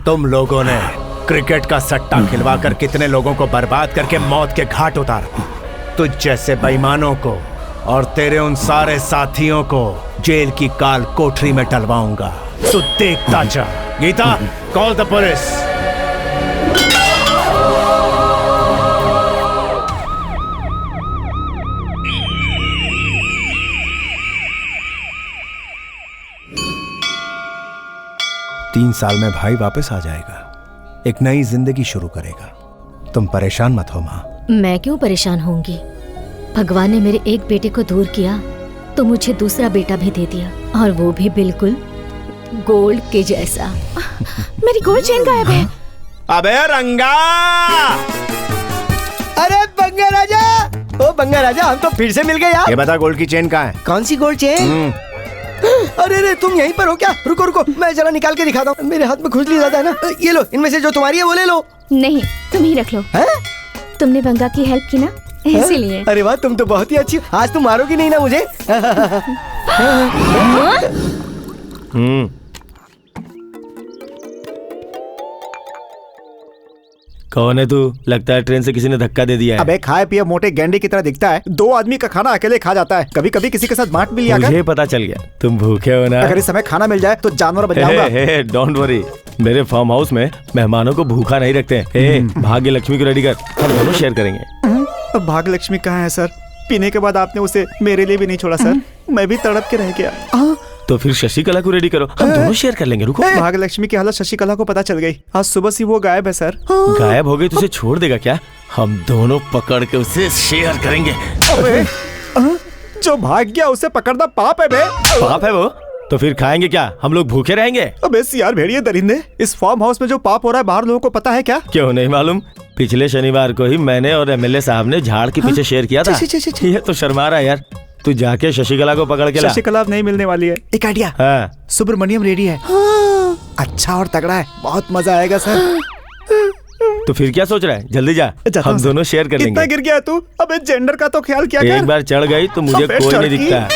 तुम लोगों ने क्रिकेट का सट्टा खिलवा कर कितने लोगों को बर्बाद करके मौत के घाट उतारा। तुझ जैसे बेईमानों को और तेरे उन सारे साथियों को जेल की काल कोठरी में डलवाऊंगा। तू देखता जा। Geeta, call the police. तीन साल में भाई वापस आ जाएगा, एक नई जिंदगी शुरू करेगा। तुम परेशान मत हो माँ। मैं क्यों परेशान होंगी? भगवान ने मेरे एक बेटे को दूर किया तो मुझे दूसरा बेटा भी दे दिया, और वो भी बिल्कुल गोल्ड के जैसा। मेरी गोल्ड चेन गायब है। अबे रंगा! अरे बंगा राजा, ओ बंगा राजा, हम तो फिर से मिल गए यार। ये बता गोल्ड की चेन कहाँ है? कौन सी गोल्ड चेन? अरे रे, तुम यहीं पर हो क्या? रुको रुको, मैं जरा निकाल के दिखाता हूँ। मेरे हाथ में खुजली ज्यादा है ना। ये लो, इनमें से जो तुम्हारी है वो ले लो। नहीं, तुम ही रख लो। है? तुमने बंगा की हेल्प की ना, इसीलिए। अरे वाह, तुम तो बहुत ही अच्छी। आज तुम मारोगी नहीं ना मुझे? कौन है तू? लगता है ट्रेन से किसी ने धक्का दे दिया है। अबे खाए पिए मोटे गेंडे की तरह दिखता है। 2 आदमी का खाना अकेले खा जाता है। कभी कभी किसी के साथ बांट भी लिया कर। मुझे पता चल गया तुम भूखे हो ना। अगर इस समय खाना मिल जाए तो जानवर बन जाऊंगा। डोंट वरी, मेरे फार्म हाउस में मेहमानों को भूखा नहीं रखते। भाग्य लक्ष्मी को रेडी कर, हम दोनों शेयर करेंगे। भाग्य लक्ष्मी कहाँ है सर? पीने के बाद आपने उसे मेरे लिए भी नहीं छोड़ा सर। मैं भी तड़प के रह गया। तो फिर शशिकला को रेडी करो, हम दोनों शेयर कर लेंगे। रुको, भाग्य लक्ष्मी की हालत शशिकला को पता चल गई। आज सुबह से वो गायब है सर। गायब हो गई तो उसे छोड़ देगा क्या? हम दोनों पकड़ के उसे शेयर करेंगे। जो भाग गया उसे पकड़ना पाप है बे। पाप है वो? तो फिर खाएंगे क्या? हम लोग भूखे रहेंगे? अबे यार भेड़िए दरिंदे, इस फार्म हाउस में जो पाप हो रहा है बाहर लोगों को पता है क्या? क्यों नहीं मालूम? पिछले शनिवार को ही मैंने और एमएलए साहब ने झाड़ के पीछे शेयर किया था। ये तो शर्मा रहा है यार। तू जाके शशिकला को पकड़ के ला। शशिकला अब नहीं मिलने वाली है। एक आइडिया। हाँ। सुब्रमण्यम रेडी है। अच्छा और तगड़ा है, बहुत मजा आएगा सर। तो फिर क्या सोच रहा है? जल्दी जा, हम दोनों शेयर कर लेंगे। कितना गिर गया तू? अबे जेंडर का तो ख्याल किया कर। एक बार चढ़ गई तो मुझे कोई नहीं दिखता।